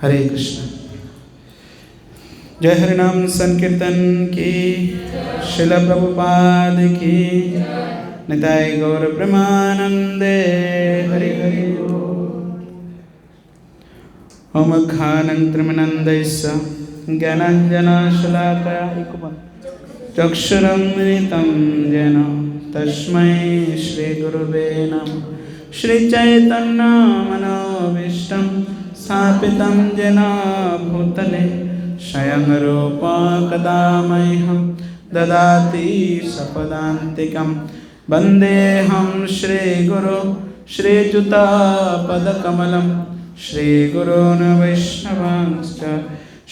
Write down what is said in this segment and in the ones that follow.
हरे कृष्ण। जय हरिनाम संकीर्तन की, शिल प्रभुपाद की, निताय गौर प्रेमानंदे। हरि हरि ओम खानंत्रमनंदयस्स ज्ञानांजनशलाकया चक्षुरुन्मिलितं येन तस्मै श्रीगुरुवे नमः। श्रीचैतन्यमनोभीष्टं स्थापितं येन भूतले स्वयं रूपा कदा मह्यं ददाति सपदान्तिकं। वन्देऽहं श्रीगुरो श्रीयुतापदकमलं श्रीगुरून् वैष्णवांश्च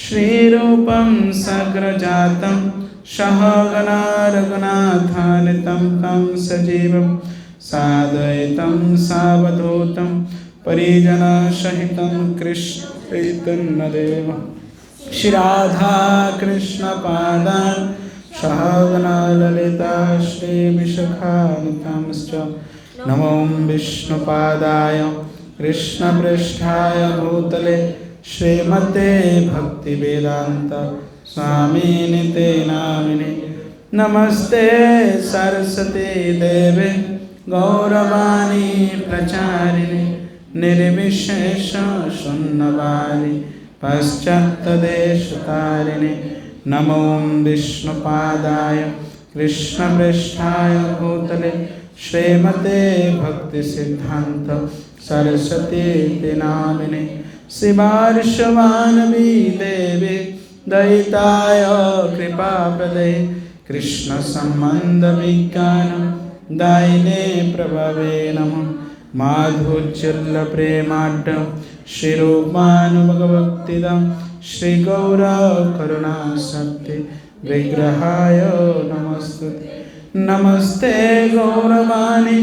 श्रीरूपं सग्रजातं सहगणा रघुनाथान्वितं तं सजीवं साद्वैतं सावधूतं परिजनसहितं कृष्ण चैतन्यदेवं श्री राधा कृष्ण पादान् सहगणा ललिता श्री विशाखान्वितांश्च नमो विष्णुपादाय कृष्णपृष्ठाय भूतले श्रीमते भक्तिवेदांत स्वामिनिते नामिने। नमस्ते सरस्वती देवे गौरवाणी प्रचारिणे निर्विशेष शून्यवादी पाश्चात्यदेशतारिणे। नमो विष्णुपादाय कृष्णपृष्ठाय भूतले श्रीमते भक्तिसिद्धान्त सरस्वती नामिने। शिवार्षवानवी देवी दयिताय कृपाप्रदे कृष्ण संबंध विज्ञान दायिने प्रभवे नमः। माधुर्यल्ल प्रेमाढ्य श्रीरूपानुभवभक्तिदं श्रीगौर करुणा शक्ति विग्रहाय नमस्तुते। नमस्ते गौरवाणी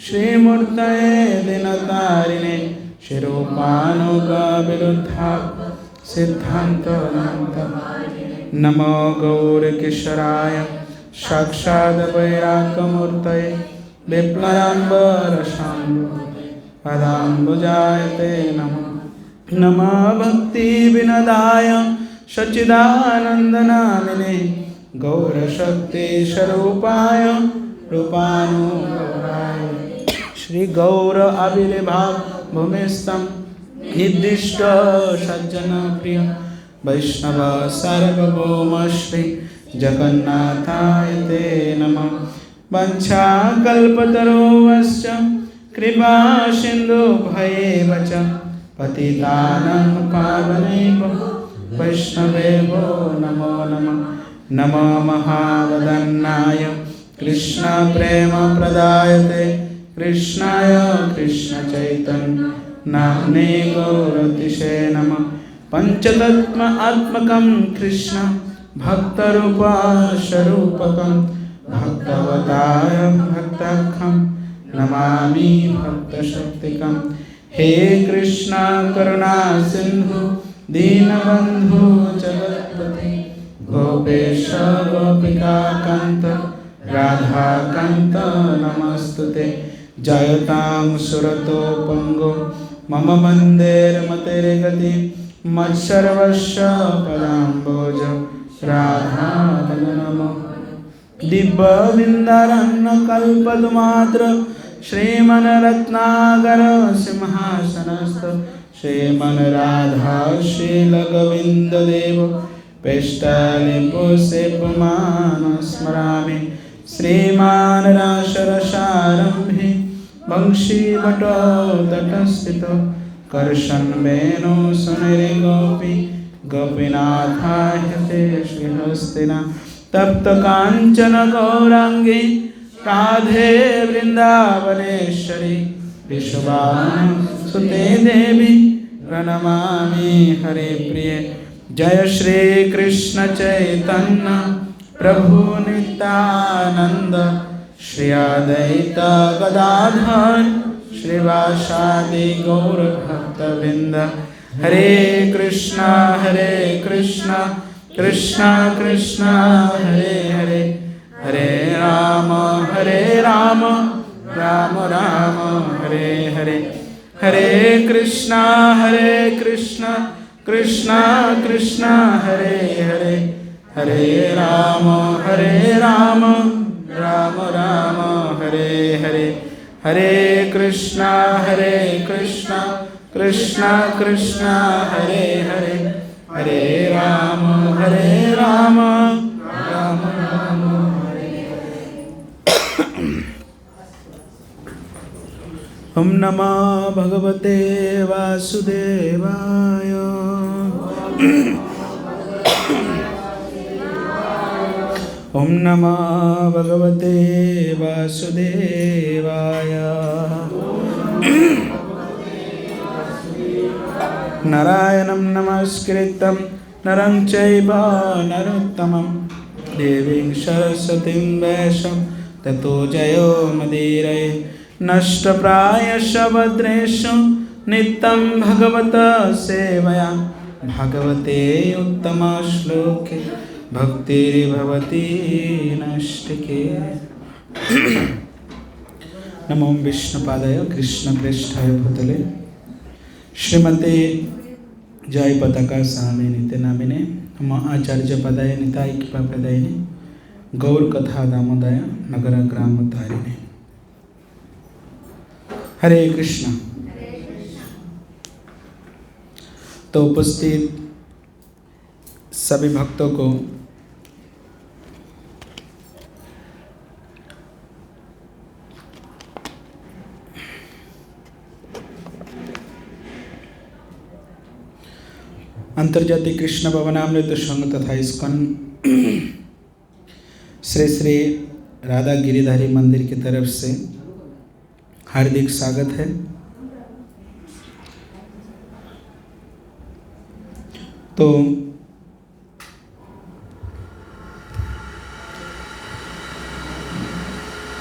श्रीमूर्तये दिनतारिणे शिरूपानुगविरुद्धा सिद्धांत नमो गौरकिशोराय साक्षात् वैराग्यमूर्तये विप्लवाम्बरशाम्ब पदाम्बुजायते नमः। नमः भक्तिविनोदाय सच्चिदानन्दनामिने गौरशक्तिस्वरूपाय रूपानुगौराय श्री गौर आविर्भाव भूमिस्थं निर्दिष्ट सज्जन प्रिय वैष्णव सार्वभौम श्री जगन्नाथाय ते नमः। वंशाकल्पतरुश्च कृपा सिन्धुभ्येव च पतितानां पावनेभ्यो वैष्णवेभ्यो नमो नमः। नमो महावदन्नाय कृष्ण प्रेम प्रदायते कृष्णाय कृष्ण चैतन्य नाम्ने गौरतिशे नमः। पंचतत्व आत्मकं कृष्ण भक्तरूप स्वरूपकं भक्तवतारं भक्ताख्यं नमामि भक्तशक्तिकं। हे कृष्ण करुणा सिंधु दीनबंधु जगत्पते गोपेश गोपिकाकांत राधाकांत नमस्तुते। जयतां सुरतो पंगो मम मन्दिरमतिर्गति मत्सर्वस्य पदाम्बोज राधावदनमो। दिव्यविन्दरन्नकल्पद्रुमात्र श्रीमन्रत्नागर सिंहासनस्थ श्रीमन्राधा श्रीलगोविन्ददेव पेष्टालिपुसेपुमान् स्मरामि। श्रीमान् रासरसारम्भे वंशीवटो तटस्थितो कर्षन् वेणु सुनिरिगोपी गोपीनाथायते श्रीहस्तिना। तप्त कांचन गौरांगी राधे वृंदावनेश्वरी विश्वभानुसुते देवी प्रणमामि हरे प्रिय। जय श्री कृष्ण चैतन्य प्रभु नित्यानंद श्री अद्वैत गदाधर श्रीवासादि गौर भक्तवृंद। हरे कृष्णा कृष्णा कृष्णा हरे हरे हरे राम राम राम हरे हरे। हरे कृष्णा कृष्ण कृष्ण हरे हरे, हरे राम राम राम हरे हरे, हरे कृष्ण कृष्ण कृष्ण हरे हरे, हरे राम राम राम हरे हरे। ओम नमो भगवते वासुदेवाय। ओम नमो भगवते वासुदेवाय। नारायणं नमस्कृतं नरं चैव नरोत्तमं, देवीं सरस्वतीं व्यासं ततो जयो मुदीरये। नष्टप्रायस्य भद्रेषु नित्यं भगवत सेवया, भगवते उत्तमश्लोके भक्तिर्भवति नष्टिके। नमो विष्णुपादाय कृष्णप्रेष्ठाय भूतले श्रीमते जय पताका स्वामी नित्य नामिने नम आचार्य पदाय निताय कृपा प्रदायिने गौर कथा दामोदाय नगर ग्राम तारिणे। हरे कृष्ण। तो उपस्थित सभी भक्तों को अंतर्जातीय कृष्ण भवनामृत संघ तथा इस्कॉन श्री श्री राधा गिरिधारी मंदिर की तरफ से हार्दिक स्वागत है। तो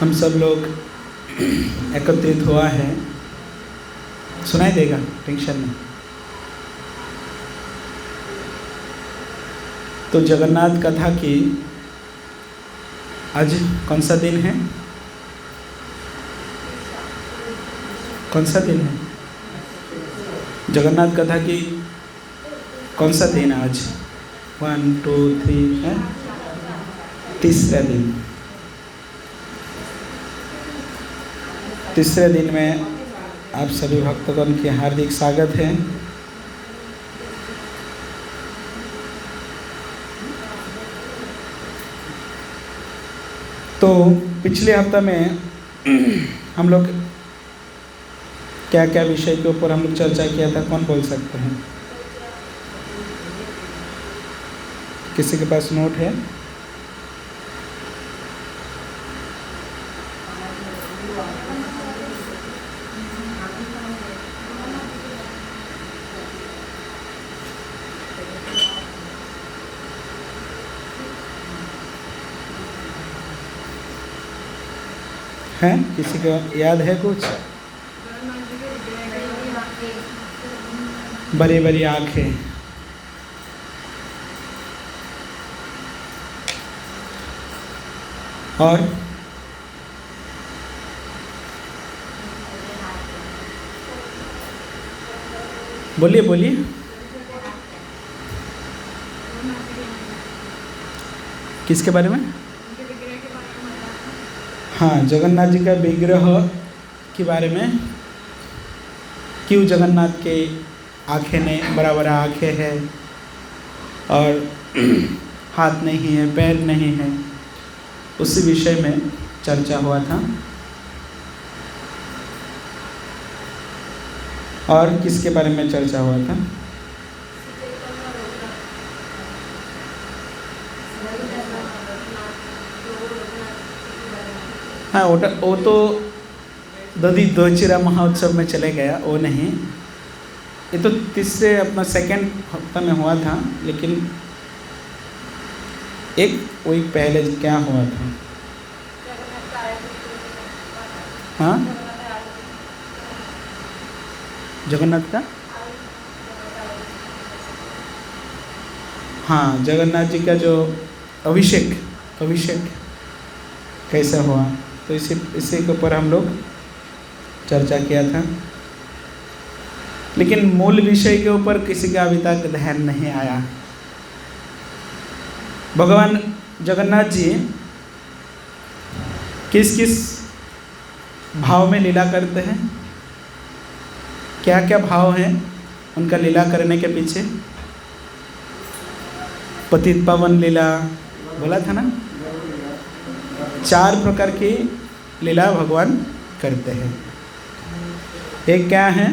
हम सब लोग एकत्रित हुआ है, सुनाई देगा, टेंशन नहीं। तो जगन्नाथ कथा की आज कौन सा दिन है? कौन सा दिन है? जगन्नाथ कथा की कौन सा दिन है आज? 1 2 3 है, तीसरा दिन। तीसरे दिन में आप सभी भक्तगण के हार्दिक स्वागत है। तो पिछले हफ्ता में हम लोग क्या क्या विषय के ऊपर हम लोग चर्चा किया था, कौन बोल सकते हैं? किसी के पास नोट है? हैं? किसी को याद है कुछ? बड़ी बड़ी आँखें, और बोलिए बोलिए। किसके बारे में? हाँ, जगन्नाथ जी का विग्रह के बारे में। क्यों जगन्नाथ के आँखें नहीं, बड़ा बड़ा आँखें है और हाथ नहीं है, पैर नहीं है, उसी विषय में चर्चा हुआ था। और किसके बारे में चर्चा हुआ था? हाँ, वो तो दधीचीरा महोत्सव में चले गया, वो नहीं। ये तो तीसरे अपना सेकंड हफ्ता में हुआ था, लेकिन एक वीक पहले क्या हुआ था? हाँ, जगन्नाथ का, हाँ, जगन्नाथ जी का जो अभिषेक कैसा हुआ, तो इसी के ऊपर हम लोग चर्चा किया था। लेकिन मूल विषय के ऊपर किसी का अभी तक ध्यान नहीं आया। भगवान जगन्नाथ जी किस किस भाव में लीला करते हैं, क्या क्या भाव हैं उनका लीला करने के पीछे? पतित पावन लीला बोला था ना, 4 प्रकार की लीला भगवान करते हैं। एक क्या है?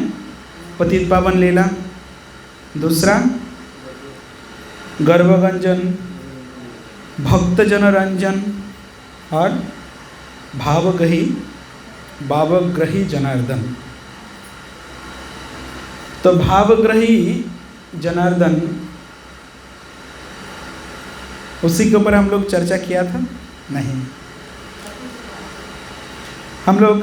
पतित पावन लीला। दूसरा गर्भगंजन, भक्तजन रंजन और भावग्रही जनार्दन। तो भावग्रही जनार्दन उसी के ऊपर हम लोग चर्चा किया था? नहीं, हम लोग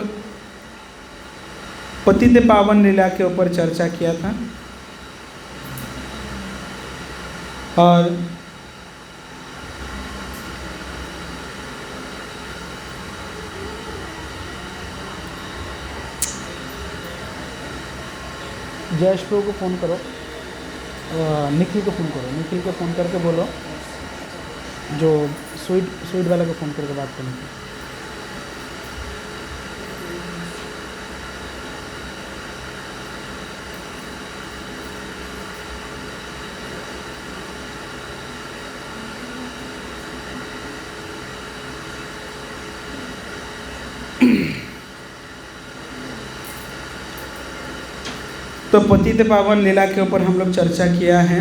पतित पावन लीला के ऊपर चर्चा किया था। और जयेश प्रभु को फ़ोन करो, निखिल को फ़ोन करो, निखिल को फ़ोन करके बोलो जो स्वीट वाले को फ़ोन करके बात करने की। तो पतित पावन लीला के ऊपर हम लोग चर्चा किया है।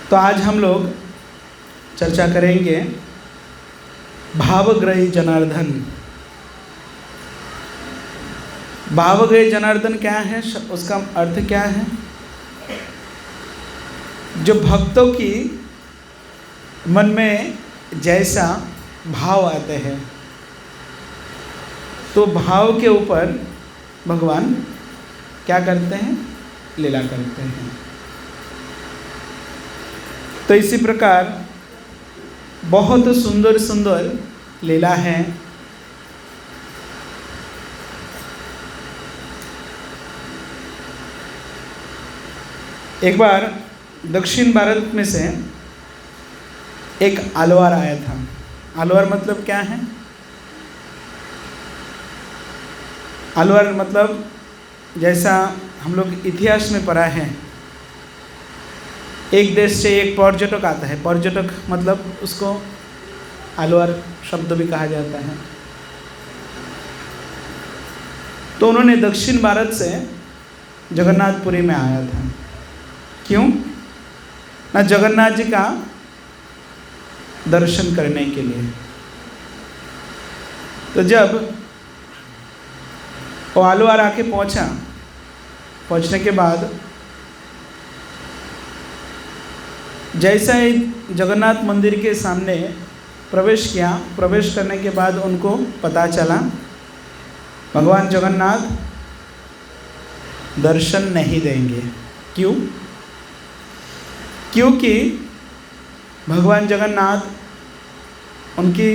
तो आज हम लोग चर्चा करेंगे भावग्रही जनार्दन। भावग्रही जनार्दन क्या है, उसका अर्थ क्या है? जो भक्तों की मन में जैसा भाव आते हैं, तो भाव के ऊपर भगवान क्या करते हैं? लीला करते हैं। तो इसी प्रकार बहुत सुंदर सुंदर लीला है। एक बार दक्षिण भारत में से एक आलवार आया था। आलवार मतलब क्या है? आलवार मतलब जैसा हम लोग इतिहास में पढ़ा है, एक देश से एक पर्यटक आता है। पर्यटक मतलब उसको आलवार शब्द भी कहा जाता है। तो उन्होंने दक्षिण भारत से जगन्नाथपुरी में आया था। क्यों? ना जगन्नाथ जी का दर्शन करने के लिए। तो जब वो आलवार आके पहुंचने के बाद जैसा ही जगन्नाथ मंदिर के सामने प्रवेश किया, प्रवेश करने के बाद उनको पता चला भगवान जगन्नाथ दर्शन नहीं देंगे। क्यों? क्योंकि भगवान जगन्नाथ उनकी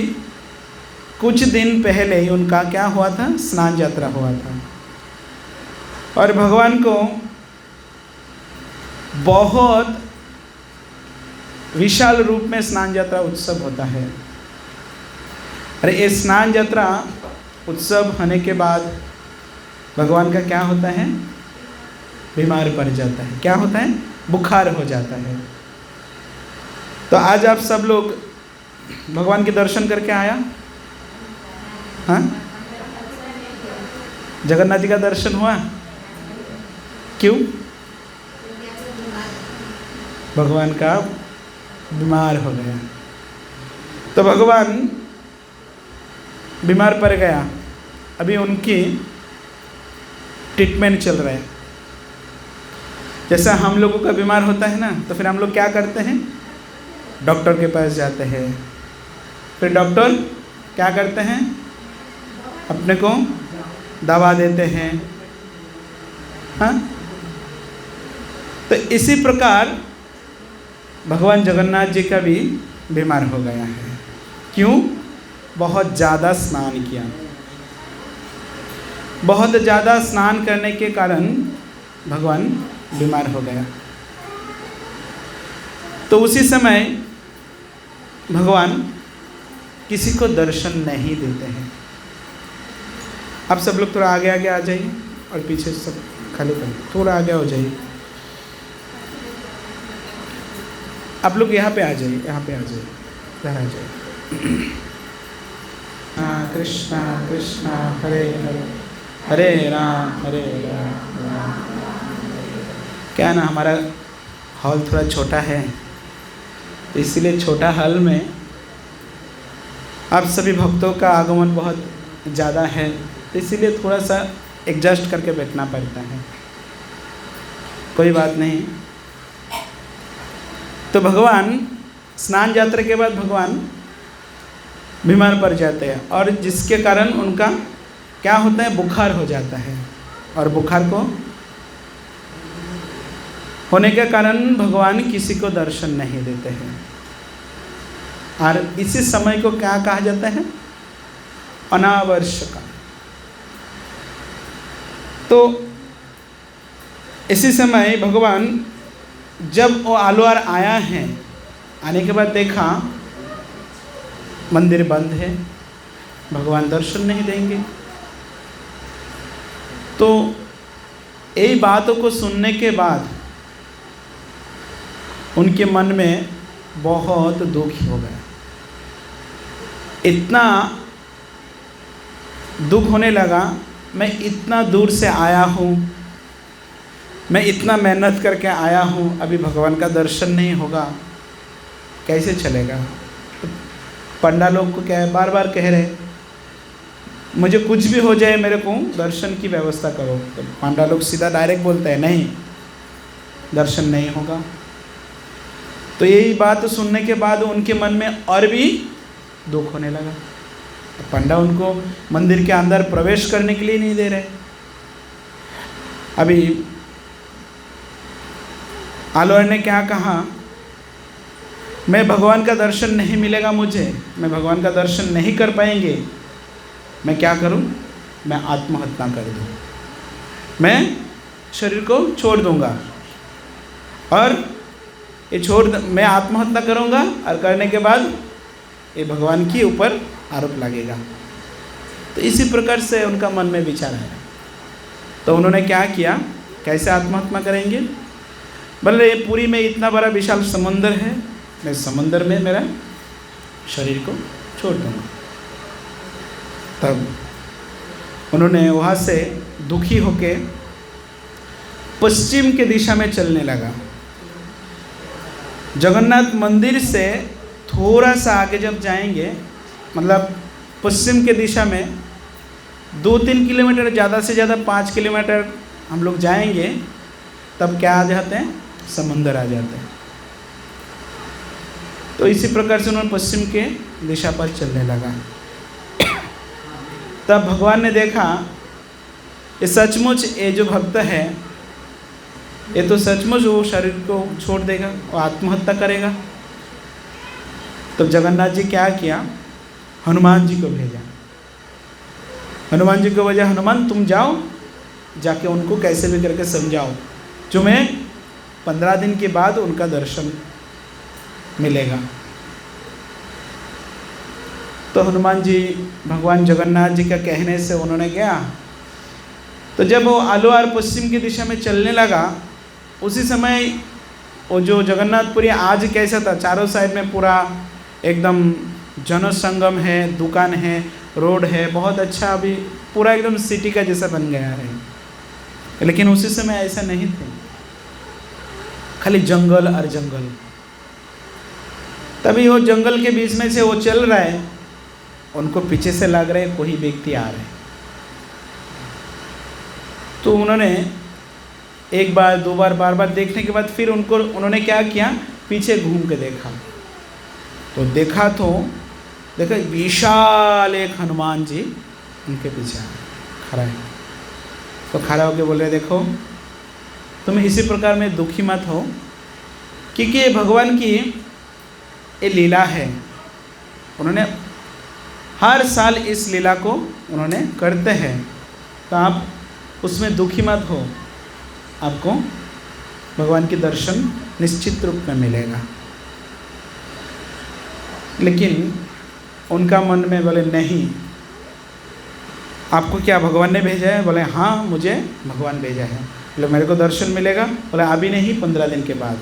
कुछ दिन पहले ही उनका क्या हुआ था? स्नान यात्रा हुआ था। और भगवान को बहुत विशाल रूप में स्नान यात्रा उत्सव होता है। अरे ये स्नान यात्रा उत्सव होने के बाद भगवान का क्या होता है? बीमार पड़ जाता है। क्या होता है? बुखार हो जाता है। तो आज आप सब लोग भगवान के दर्शन करके आया? हाँ, जगन्नाथ जी का दर्शन हुआ? क्यों? भगवान का बीमार हो गया। तो भगवान बीमार पड़ गया, अभी उनकी ट्रीटमेंट चल रहा है। जैसा हम लोगों का बीमार होता है ना, तो फिर हम लोग क्या करते हैं? डॉक्टर के पास जाते हैं। फिर डॉक्टर क्या करते हैं? अपने को दवा देते हैं। हाँ, तो इसी प्रकार भगवान जगन्नाथ जी का भी बीमार हो गया है। क्यों? बहुत ज़्यादा स्नान किया। बहुत ज़्यादा स्नान करने के कारण भगवान बीमार हो गया। तो उसी समय भगवान किसी को दर्शन नहीं देते हैं। आप सब लोग थोड़ा आगे आगे आ जाइए और पीछे सब खाली कर, थोड़ा आगे हो जाइए। आप लोग यहाँ पे आ जाइए, यहाँ पे आ जाइए, इधर आ जाइए। कृष्णा कृष्णा हरे हरे, हरे राम राम। क्या ना, हमारा हॉल थोड़ा छोटा है, तो इसीलिए छोटा हॉल में आप सभी भक्तों का आगमन बहुत ज़्यादा है, तो इसीलिए थोड़ा सा एडजस्ट करके बैठना पड़ता है। कोई बात नहीं। तो भगवान स्नान यात्रा के बाद भगवान बीमार पड़ जाते हैं, और जिसके कारण उनका क्या होता है, बुखार हो जाता है। और बुखार को होने के कारण भगवान किसी को दर्शन नहीं देते हैं। और इसी समय को क्या कहा जाता है, अनावर्ष का। तो इसी समय भगवान जब वो आलवार आया है, आने के बाद देखा मंदिर बंद है, भगवान दर्शन नहीं देंगे। तो यही बातों को सुनने के बाद उनके मन में बहुत दुख हो गया। इतना दुख होने लगा, मैं इतना दूर से आया हूँ, मैं इतना मेहनत करके आया हूँ, अभी भगवान का दर्शन नहीं होगा, कैसे चलेगा। तो पंडा लोग को क्या है, बार बार कह रहे मुझे कुछ भी हो जाए, मेरे को दर्शन की व्यवस्था करो। तो पंडा लोग सीधा डायरेक्ट बोलते हैं नहीं, दर्शन नहीं होगा। तो यही बात सुनने के बाद उनके मन में और भी दुख होने लगा। तो पंडा उनको मंदिर के अंदर प्रवेश करने के लिए नहीं दे रहे। अभी आलवार ने क्या कहा, मैं भगवान का दर्शन नहीं मिलेगा मुझे, मैं भगवान का दर्शन नहीं कर पाएंगे, मैं क्या करूं, मैं आत्महत्या कर दूं, मैं शरीर को छोड़ दूंगा, और मैं आत्महत्या करूंगा, और करने के बाद ये भगवान के ऊपर आरोप लगेगा। तो इसी प्रकार से उनका मन में विचार आया। तो उन्होंने क्या किया, कैसे आत्महत्या करेंगे, बोले पुरी में इतना बड़ा विशाल समंदर है, मैं समंदर में मेरा शरीर को छोड़ दूंगा। तब उन्होंने वहाँ से दुखी होके पश्चिम के दिशा में चलने लगा। जगन्नाथ मंदिर से थोड़ा सा आगे जब जाएंगे, मतलब पश्चिम के दिशा में 2-3 किलोमीटर, ज़्यादा से ज़्यादा 5 किलोमीटर हम लोग जाएंगे, तब क्या आ जाते हैं, समंदर आ जाते हैं। तो इसी प्रकार से उन्होंने पश्चिम के दिशा पर चलने लगा। तब भगवान ने देखा ये सचमुच ये जो भक्त है, ये तो सचमुच वो शरीर को छोड़ देगा, वो आत्महत्या करेगा। तो जगन्नाथ जी क्या किया, हनुमान जी को भेजा। हनुमान जी को वजह, हनुमान तुम जाओ, जाके उनको कैसे भी करके समझाओ, जो मैं 15 दिन के बाद उनका दर्शन मिलेगा। तो हनुमान जी भगवान जगन्नाथ जी का कहने से उन्होंने गया। तो जब वो आलवार पश्चिम की दिशा में चलने लगा, उसी समय वो जो जगन्नाथपुरी आज कैसा था, चारों साइड में पूरा एकदम जनसंगम है, दुकान है, रोड है, बहुत अच्छा, अभी पूरा एकदम सिटी का जैसा बन गया है। लेकिन उसी समय ऐसा नहीं थे, खाली जंगल और जंगल। तभी वो जंगल के बीच में से वो चल रहा है, उनको पीछे से लग रहे कोई व्यक्ति आ रहे हैं। तो उन्होंने एक बार, 2 बार, बार बार देखने के बाद फिर उन्होंने क्या किया, पीछे घूम के देखा। तो देखा विशाल एक हनुमान जी उनके पीछे खड़ा है। तो खड़ा होकर बोल रहे, देखो तुम इसी प्रकार में दुखी मत हो, क्योंकि ये भगवान की ये लीला है। उन्होंने हर साल इस लीला को उन्होंने करते हैं, तो आप उसमें दुखी मत हो, आपको भगवान के दर्शन निश्चित रूप में मिलेगा। लेकिन उनका मन में बोले नहीं, आपको क्या भगवान ने भेजा है? बोले हाँ, मुझे भगवान भेजा है। बोले मेरे को दर्शन मिलेगा? बोले अभी नहीं, 15 दिन के बाद।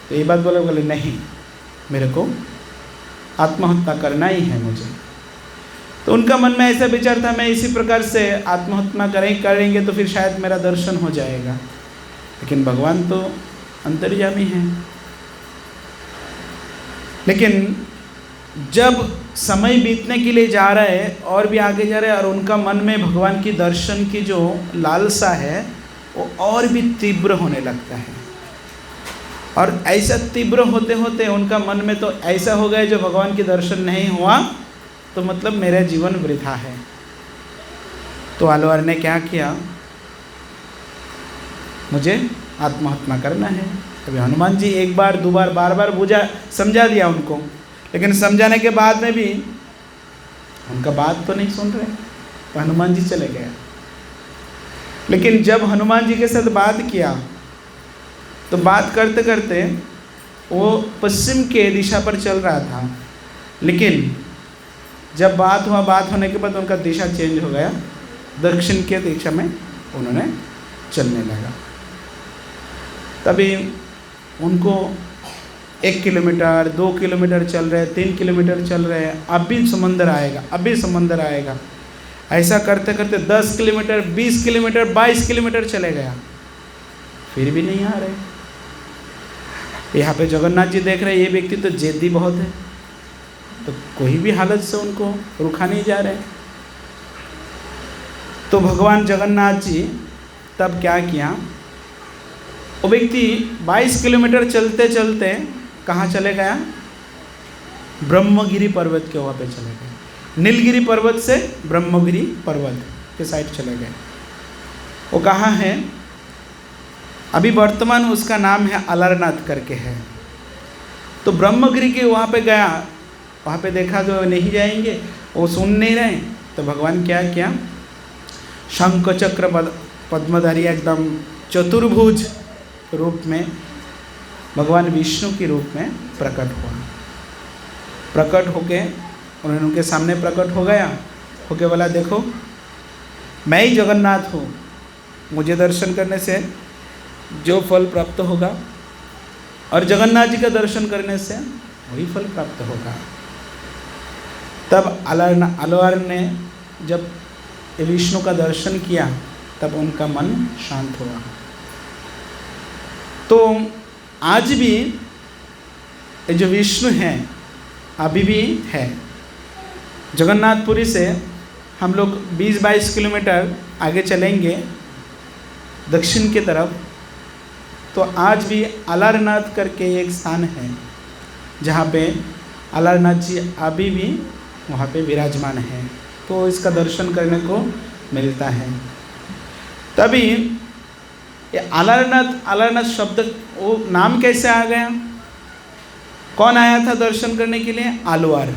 तो ये बात बोले नहीं, मेरे को आत्महत्या करना ही है मुझे। तो उनका मन में ऐसा विचार था, मैं इसी प्रकार से आत्महत्या करेंगे तो फिर शायद मेरा दर्शन हो जाएगा। लेकिन भगवान तो अंतर्यामी हैं। लेकिन जब समय बीतने के लिए जा रहा है और भी आगे जा रहे हैं, और उनका मन में भगवान की दर्शन की जो लालसा है वो और भी तीव्र होने लगता है। और ऐसा तीव्र होते होते उनका मन में तो ऐसा हो गया, जो भगवान की दर्शन नहीं हुआ तो मतलब मेरा जीवन वृथा है। तो आलवार ने क्या किया, मुझे आत्महत्या करना है। अभी हनुमान जी एक बार दो बार बार बार समझा दिया उनको, लेकिन समझाने के बाद में भी उनका बात तो नहीं सुन रहे, तो हनुमान जी चले गए। लेकिन जब हनुमान जी के साथ बात किया तो बात करते करते वो पश्चिम के दिशा पर चल रहा था, लेकिन जब बात होने के बाद उनका दिशा चेंज हो गया, दक्षिण के दिशा में उन्होंने चलने लगा। तभी उनको 1 किलोमीटर 2 किलोमीटर चल रहे, 3 किलोमीटर चल रहे, अभी समंदर आएगा, अभी समंदर आएगा। ऐसा करते करते 10 किलोमीटर 20 किलोमीटर 22 किलोमीटर चले गया, फिर भी नहीं आ रहे। यहाँ पे जगन्नाथ जी देख रहे, ये व्यक्ति तो जिद्दी बहुत है, तो कोई भी हालत से उनको रुका नहीं जा रहे। तो भगवान जगन्नाथ जी तब क्या किया, वो व्यक्ति 22 किलोमीटर चलते चलते कहाँ चले गया, ब्रह्मगिरी पर्वत के वहाँ पे चले गए। नीलगिरी पर्वत से ब्रह्मगिरी पर्वत के साइड चले गए। वो कहाँ है, अभी वर्तमान उसका नाम है अलारनाथ करके है। तो ब्रह्मगिरी के वहाँ पे गया, वहाँ पे देखा जो नहीं जाएंगे, वो सुन नहीं रहे, तो भगवान क्या किया, शंख चक्र पद्मधारी एकदम चतुर्भुज रूप में भगवान विष्णु के रूप में प्रकट हुआ। प्रकट होके उन्होंने उनके सामने प्रकट हो गया, होके बोला देखो मैं ही जगन्नाथ हूँ, मुझे दर्शन करने से जो फल प्राप्त होगा और जगन्नाथ जी का दर्शन करने से वही फल प्राप्त होगा। तब आलवार ने जब विष्णु का दर्शन किया तब उनका मन शांत हुआ। तो आज भी ये जो विष्णु हैं अभी भी है। जगन्नाथपुरी से हम लोग 20-22 किलोमीटर आगे चलेंगे दक्षिण की तरफ, तो आज भी अलारनाथ करके एक स्थान है जहाँ पे अलारनाथ जी अभी भी वहाँ पे विराजमान है, तो इसका दर्शन करने को मिलता है। तभी ये अलारनाथ शब्द वो नाम कैसे आ गया, कौन आया था दर्शन करने के लिए, आलवार।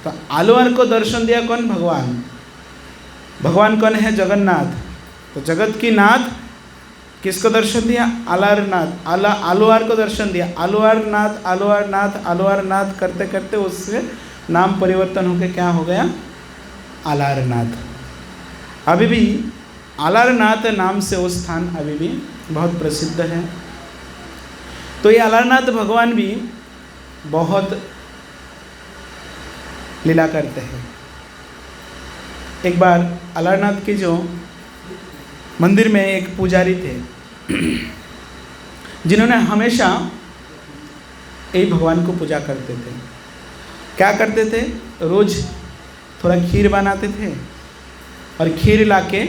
तो आलवार को दर्शन दिया कौन, भगवान। भगवान कौन है, जगन्नाथ। तो जगत की नाथ किसको दर्शन दिया, अलारनाथ। आलवार को दर्शन दिया, आलवारनाथ आलवारनाथ आलवारनाथ करते करते उससे नाम परिवर्तन होकर क्या हो गया, अलारनाथ। अभी भी अलारनाथ नाम से वो स्थान अभी भी बहुत प्रसिद्ध है। तो ये अलारनाथ भगवान भी बहुत लीला करते हैं। एक बार अलारनाथ के जो मंदिर में एक पुजारी थे जिन्होंने हमेशा एक भगवान को पूजा करते थे। क्या करते थे, रोज़ थोड़ा खीर बनाते थे और खीर लाके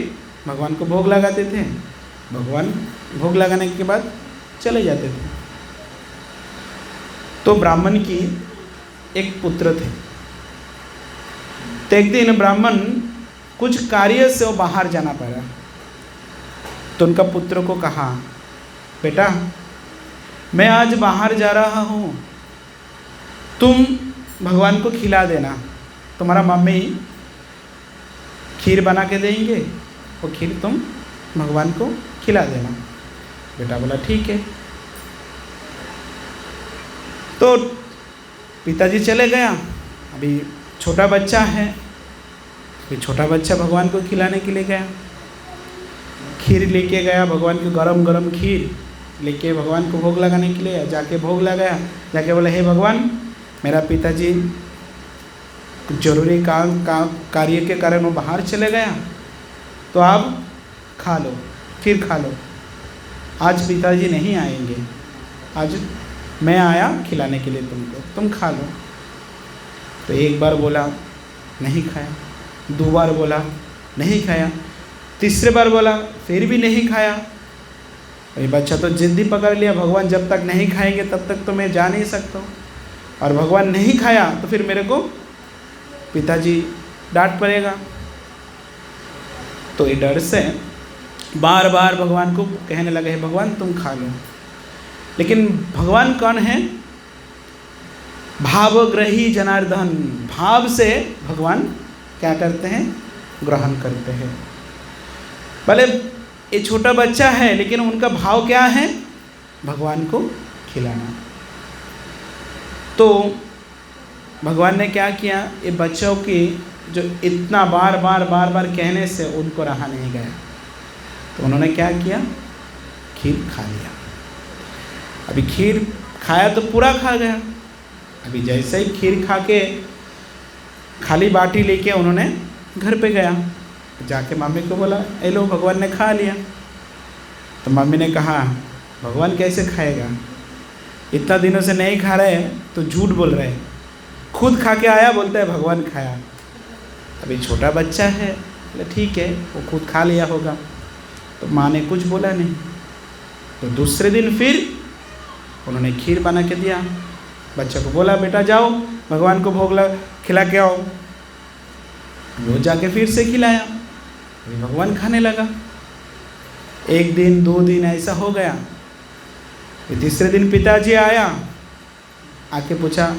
भगवान को भोग लगाते थे। भगवान भोग लगाने के बाद चले जाते थे। तो ब्राह्मण की एक पुत्र थे। तो एक दिन ब्राह्मण कुछ कार्य से वो बाहर जाना पड़ा, तो उनका पुत्र को कहा, बेटा मैं आज बाहर जा रहा हूँ, तुम भगवान को खिला देना। तुम्हारा मम्मी खीर बना के देंगे, वो खीर तुम भगवान को खिला देना। बेटा बोला ठीक है। तो पिताजी चले गया। अभी छोटा बच्चा है, अभी छोटा बच्चा भगवान को खिलाने के लिए गया। खीर लेके गया, भगवान को गरम गरम खीर लेके भगवान को भोग लगाने के लिए जाके भोग लगाया। जाके बोला हे भगवान, मेरा पिताजी जरूरी कार्य के कारण वो बाहर चले गया, तो आप खा लो, खीर खा लो। आज पिताजी नहीं आएंगे, आज मैं आया खिलाने के लिए तुमको, तुम खा लो। तो एक बार बोला नहीं खाया, दो बार बोला नहीं खाया, तीसरे बार बोला फिर भी नहीं खाया। ये बच्चा तो जिद्दी पकड़ लिया, भगवान जब तक नहीं खाएंगे तब तक तो मैं जा नहीं सकता हूँ, और भगवान नहीं खाया तो फिर मेरे को पिताजी डांट पड़ेगा। तो ये डर से बार बार भगवान को कहने लगे भगवान तुम खा लो। लेकिन भगवान कौन है? भावग्रही जनार्दन। भाव से भगवान क्या करते हैं? ग्रहण करते हैं। भले ये छोटा बच्चा है, लेकिन उनका भाव क्या है? भगवान को खिलाना। तो भगवान ने क्या किया, ये बच्चों की जो इतना बार बार कहने से उनको रहा नहीं गया, तो उन्होंने क्या किया? खीर खा लिया। अभी खीर खाया तो पूरा खा गया। अभी जैसे ही खीर खा के खाली बाटी लेके उन्होंने घर पे गया, जाके मम्मी को बोला ए लो भगवान ने खा लिया। तो मम्मी ने कहा भगवान कैसे खाएगा, इतना दिनों से नहीं खा रहे तो झूठ बोल रहे, खुद खा के आया बोलता है भगवान खाया। अभी छोटा बच्चा है, बोले ठीक है वो खुद खा लिया होगा। तो माँ ने कुछ बोला नहीं। तो दूसरे दिन फिर उन्होंने खीर बना के दिया। बच्चे को बोला बेटा जाओ भगवान को भोग खिला के आओ। वो जाके फिर से खिलाया, अभी भगवान खाने लगा। एक दिन दो दिन ऐसा हो गया। तीसरे दिन पिताजी आया, आके पूछा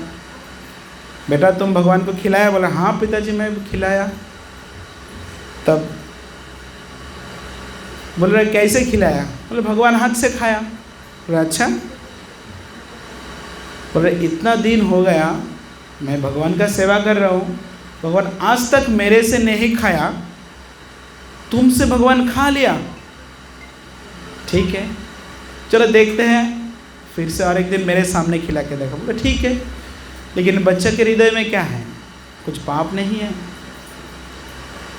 बेटा तुम भगवान को खिलाया? बोला हाँ पिताजी मैं खिलाया। तब बोल रहे कैसे खिलाया? बोले भगवान हाथ से खाया। बोले अच्छा। बोल रहे इतना दिन हो गया मैं भगवान का सेवा कर रहा हूँ, भगवान आज तक मेरे से नहीं खाया, तुमसे भगवान खा लिया। ठीक है चलो देखते हैं, फिर से और एक दिन मेरे सामने खिला के देखो। बोले ठीक है, लेकिन बच्चे के हृदय में क्या है? कुछ पाप नहीं है।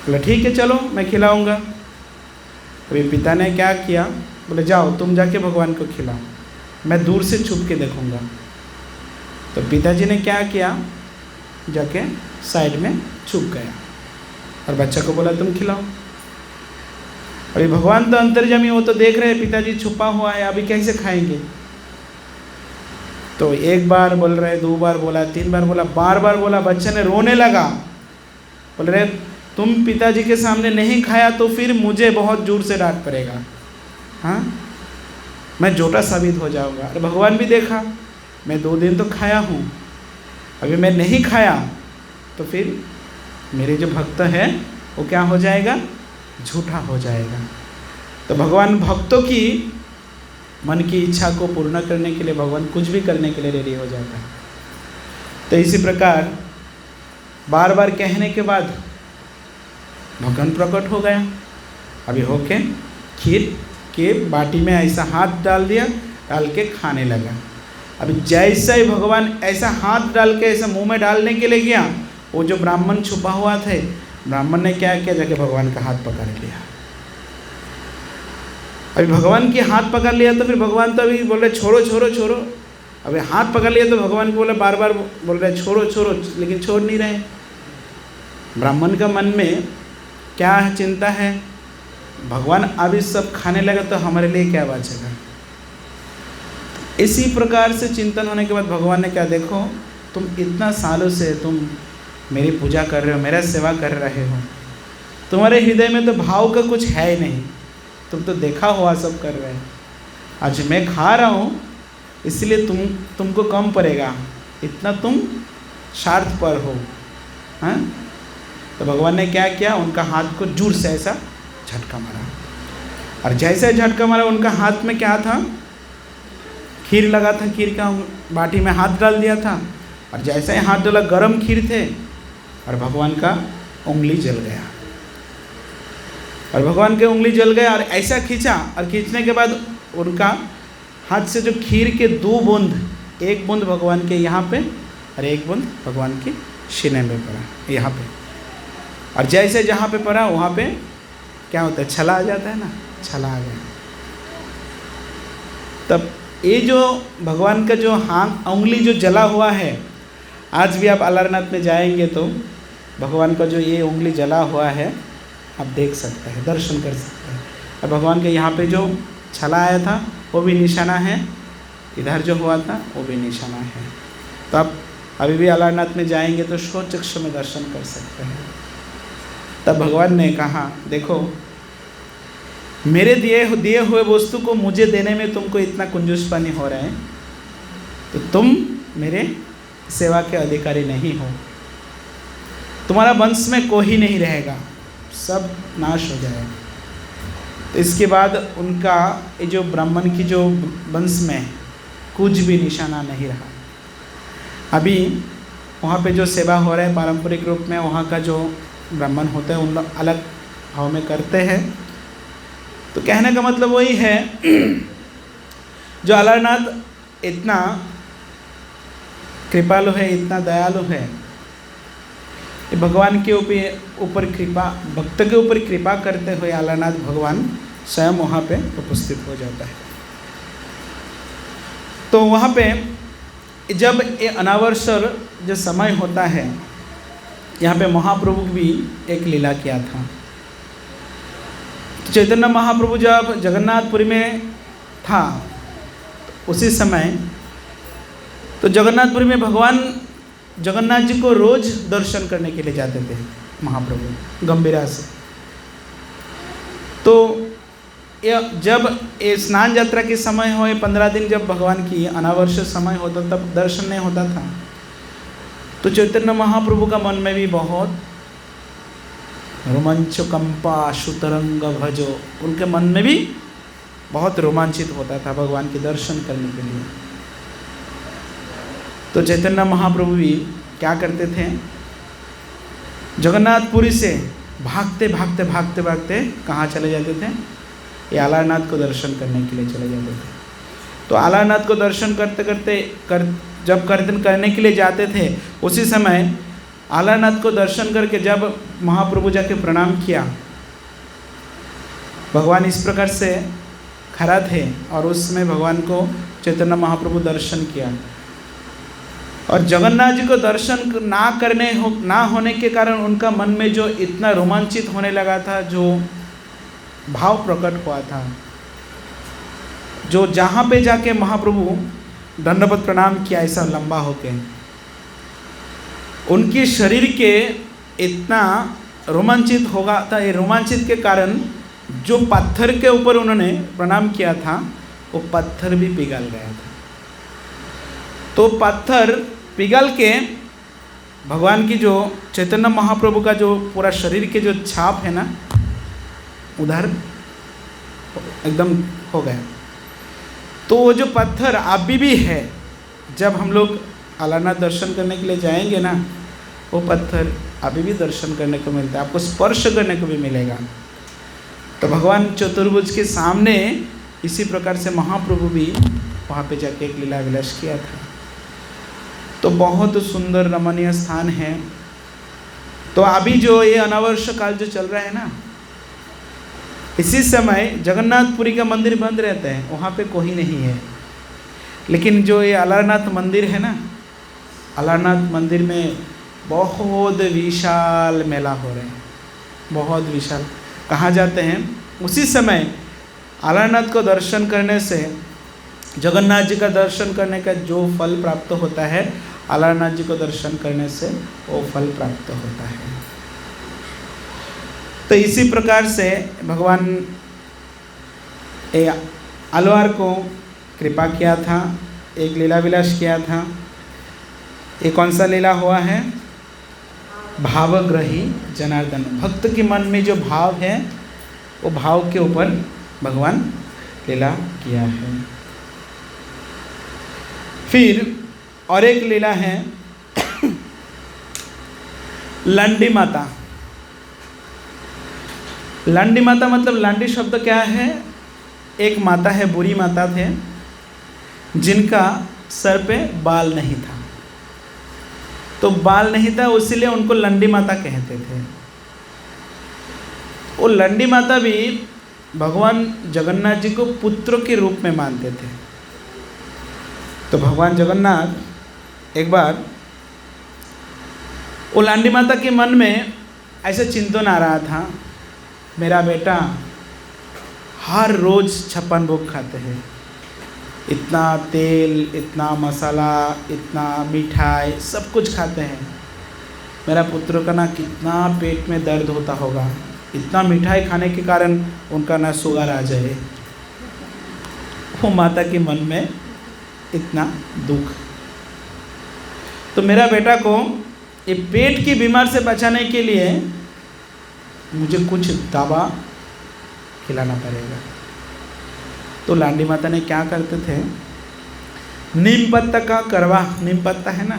बोले ठीक है चलो मैं खिलाऊंगा। अभी पिता ने क्या किया? बोले जाओ तुम जाके भगवान को खिलाओ, मैं दूर से छुप के देखूंगा। तो पिताजी ने क्या किया? जाके साइड में छुप गया और बच्चा को बोला तुम खिलाओ। अभी भगवान तो अंतर्यामी, वो तो देख रहे हैं पिताजी छुपा हुआ है, अभी कैसे खाएंगे? तो एक बार बोल रहे, दो बार बोला, तीन बार बोला, बार बार बोला, बच्चे ने रोने लगा। बोल रहे तुम पिताजी के सामने नहीं खाया तो फिर मुझे बहुत जोर से डांट पड़ेगा, हाँ मैं झूठा साबित हो जाऊंगा। अरे भगवान भी देखा मैं 2 दिन तो खाया हूँ, अभी मैं नहीं खाया तो फिर मेरे जो भक्त है वो क्या हो जाएगा? झूठा हो जाएगा। तो भगवान भक्तों की मन की इच्छा को पूर्ण करने के लिए भगवान कुछ भी करने के लिए रेडी हो जाता है। तो इसी प्रकार बार बार कहने के बाद भगवान प्रकट हो गया। अभी होके खीर के बाटी में ऐसा हाथ डाल दिया, डाल के खाने लगा। अभी जैसे ही भगवान ऐसा हाथ डाल के ऐसा मुंह में डालने के लिए गया, वो जो ब्राह्मण छुपा हुआ थे, ब्राह्मण ने क्या किया? जाके भगवान का हाथ पकड़ लिया। अभी भगवान की हाथ पकड़ लिया तो फिर भगवान तो अभी बोल रहे छोड़ो छोड़ो छोड़ो। अभी हाथ पकड़ लिया तो भगवान को बोले बार बार बोल रहे छोड़ो छोड़ो, लेकिन छोड़ नहीं रहे। ब्राह्मण का मन में क्या चिंता है? भगवान अभी सब खाने लगा तो हमारे लिए क्या बचेगा? इसी प्रकार से चिंतन होने के बाद भगवान ने क्या, देखो तुम इतना सालों से तुम मेरी पूजा कर रहे हो, मेरा सेवा कर रहे हो, तुम्हारे हृदय में तो भाव का कुछ है ही नहीं, तुम तो देखा हुआ सब कर रहे हो। आज मैं खा रहा हूँ इसलिए तुमको कम पड़ेगा, इतना तुम स्वार्थ पर हो। हाँ, तो भगवान ने क्या किया, उनका हाथ को जोर से ऐसा झटका मारा, और जैसे झटका मारा उनका हाथ में क्या था, खीर लगा था, खीर का बाटी में हाथ डाल दिया था, और जैसे ही हाथ डाला गरम खीर थे और भगवान का उंगली जल गया, और भगवान के उंगली जल गया, और ऐसा खींचा, और खींचने के बाद उनका हाथ से जो खीर के 2 बूंद, एक बूंद भगवान के यहाँ पे और एक बूंद भगवान के सीने में पड़ा, यहाँ पे, और जैसे जहाँ पे पड़ा वहाँ पे क्या होता है, छला आ जाता है ना, छला आ गया। तब ये जो भगवान का जो हाथ उंगली जो जला हुआ है, आज भी आप अलारनाथ में जाएंगे तो भगवान का जो ये उंगली जला हुआ है आप देख सकते हैं, दर्शन कर सकते हैं। और भगवान के यहाँ पे जो छला आया था वो भी निशाना है, इधर जो हुआ था वो भी निशाना है। तो आप अभी भी अलारनाथ में जाएंगे तो स्वचक्षु में दर्शन कर सकते हैं। तब भगवान ने कहा, देखो मेरे दिए हुए वस्तु को मुझे देने में तुमको इतना कंजूसपनी हो रहा है, तो तुम मेरे सेवा के अधिकारी नहीं हो, तुम्हारा वंश में कोई नहीं रहेगा, सब नाश हो जाएगा। तो इसके बाद उनका ये जो ब्राह्मण की जो वंश में कुछ भी निशाना नहीं रहा। अभी वहाँ पे जो सेवा हो रहा है पारंपरिक रूप में, वहाँ का जो ब्राह्मण होते हैं उन लोग अलग भाव में करते हैं। तो कहने का मतलब वही है, जो अलारनाथ इतना कृपालु है, इतना दयालु है, ये भगवान के ऊपर कृपा, भक्त के ऊपर कृपा करते हुए अलारनाथ भगवान स्वयं वहाँ पे उपस्थित हो जाता है। तो वहाँ पे जब ये अनावसर जो समय होता है, यहाँ पे महाप्रभु भी एक लीला किया था। चैतन्य महाप्रभु जब जगन्नाथपुरी में था उसी समय, तो जगन्नाथपुरी में भगवान जगन्नाथ जी को रोज दर्शन करने के लिए जाते थे महाप्रभु गंभीरा से। तो जब ये स्नान यात्रा के समय हो, 15 दिन जब भगवान की अनावर्ष समय होता तब दर्शन नहीं होता था। तो चैतन्य महाप्रभु का मन में भी बहुत रोमांच कंपा सुतरंग भजो, उनके मन में भी बहुत रोमांचित होता था भगवान के दर्शन करने के लिए। तो चैतन्य महाप्रभु भी क्या करते थे, जगन्नाथपुरी से भागते भागते भागते भागते कहाँ चले जाते थे, ये अलारनाथ को दर्शन करने के लिए चले जाते थे। तो अलारनाथ को दर्शन करते करते जब कीर्तन करने के लिए जाते थे, उसी समय अलारनाथ को दर्शन करके जब महाप्रभु जाके प्रणाम किया, भगवान इस प्रकार से खड़ा थे और उस समय भगवान को चैतन्य महाप्रभु दर्शन किया। और जगन्नाथ जी को दर्शन ना होने के कारण उनका मन में जो इतना रोमांचित होने लगा था, जो भाव प्रकट हुआ था, जो जहाँ पे जाके महाप्रभु दंडवत प्रणाम किया ऐसा लंबा होके, उनके शरीर के इतना रोमांचित होगा था। ये रोमांचित के कारण जो पत्थर के ऊपर उन्होंने प्रणाम किया था वो पत्थर भी पिघल गया था। तो पत्थर पिघल के भगवान की जो चैतन्य महाप्रभु का जो पूरा शरीर के जो छाप है ना, उधर एकदम हो गया। तो वो जो पत्थर अभी भी है, जब हम लोग अलारनाथ दर्शन करने के लिए जाएंगे ना, वो पत्थर अभी भी दर्शन करने को मिलता है, आपको स्पर्श करने को भी मिलेगा। तो भगवान चतुर्भुज के सामने इसी प्रकार से महाप्रभु भी वहाँ पे जाके एक लीला विलास किया था। तो बहुत सुंदर रमणीय स्थान है। तो अभी जो ये अनावर्ष काल जो चल रहा है ना, इसी समय जगन्नाथपुरी का मंदिर बंद रहता है, वहाँ पे कोई नहीं है। लेकिन जो ये अलारनाथ मंदिर है ना, अलारनाथ मंदिर में बहुत विशाल मेला हो रहे हैं, बहुत विशाल। कहाँ जाते हैं, उसी समय अलारनाथ को दर्शन करने से, जगन्नाथ जी का दर्शन करने का जो फल प्राप्त होता है, अलारनाथ जी को दर्शन करने से वो फल प्राप्त होता है। तो इसी प्रकार से भगवान आलवार को कृपा किया था एक लीला विलास किया था। ये कौन सा लीला हुआ है? भावग्रही जनार्दन। भक्त के मन में जो भाव है वो भाव के ऊपर भगवान लीला किया है। फिर और एक लीला है लंडी माता। लंडी माता मतलब लंडी शब्द क्या है? एक माता है, बुरी माता थे, जिनका सर पे बाल नहीं था। तो बाल नहीं था इसलिए उनको लंडी माता कहते थे। वो लंडी माता भी भगवान जगन्नाथ जी को पुत्र के रूप में मानते थे। तो भगवान जगन्नाथ एक बार वो लंडी माता के मन में ऐसा चिंतन आ रहा था, मेरा बेटा हर रोज़ 56 भोग खाते हैं, इतना तेल, इतना मसाला, इतना मिठाई, सब कुछ खाते हैं। मेरा पुत्र का ना कितना पेट में दर्द होता होगा, इतना मिठाई खाने के कारण उनका ना शुगर आ जाए। वो माता के मन में इतना दुख। तो मेरा बेटा को ये पेट की बीमार से बचाने के लिए मुझे कुछ दवा खिलाना पड़ेगा। तो लांडी माता ने क्या करते थे, नीम पत्ता का करवा, नीम पत्ता है ना,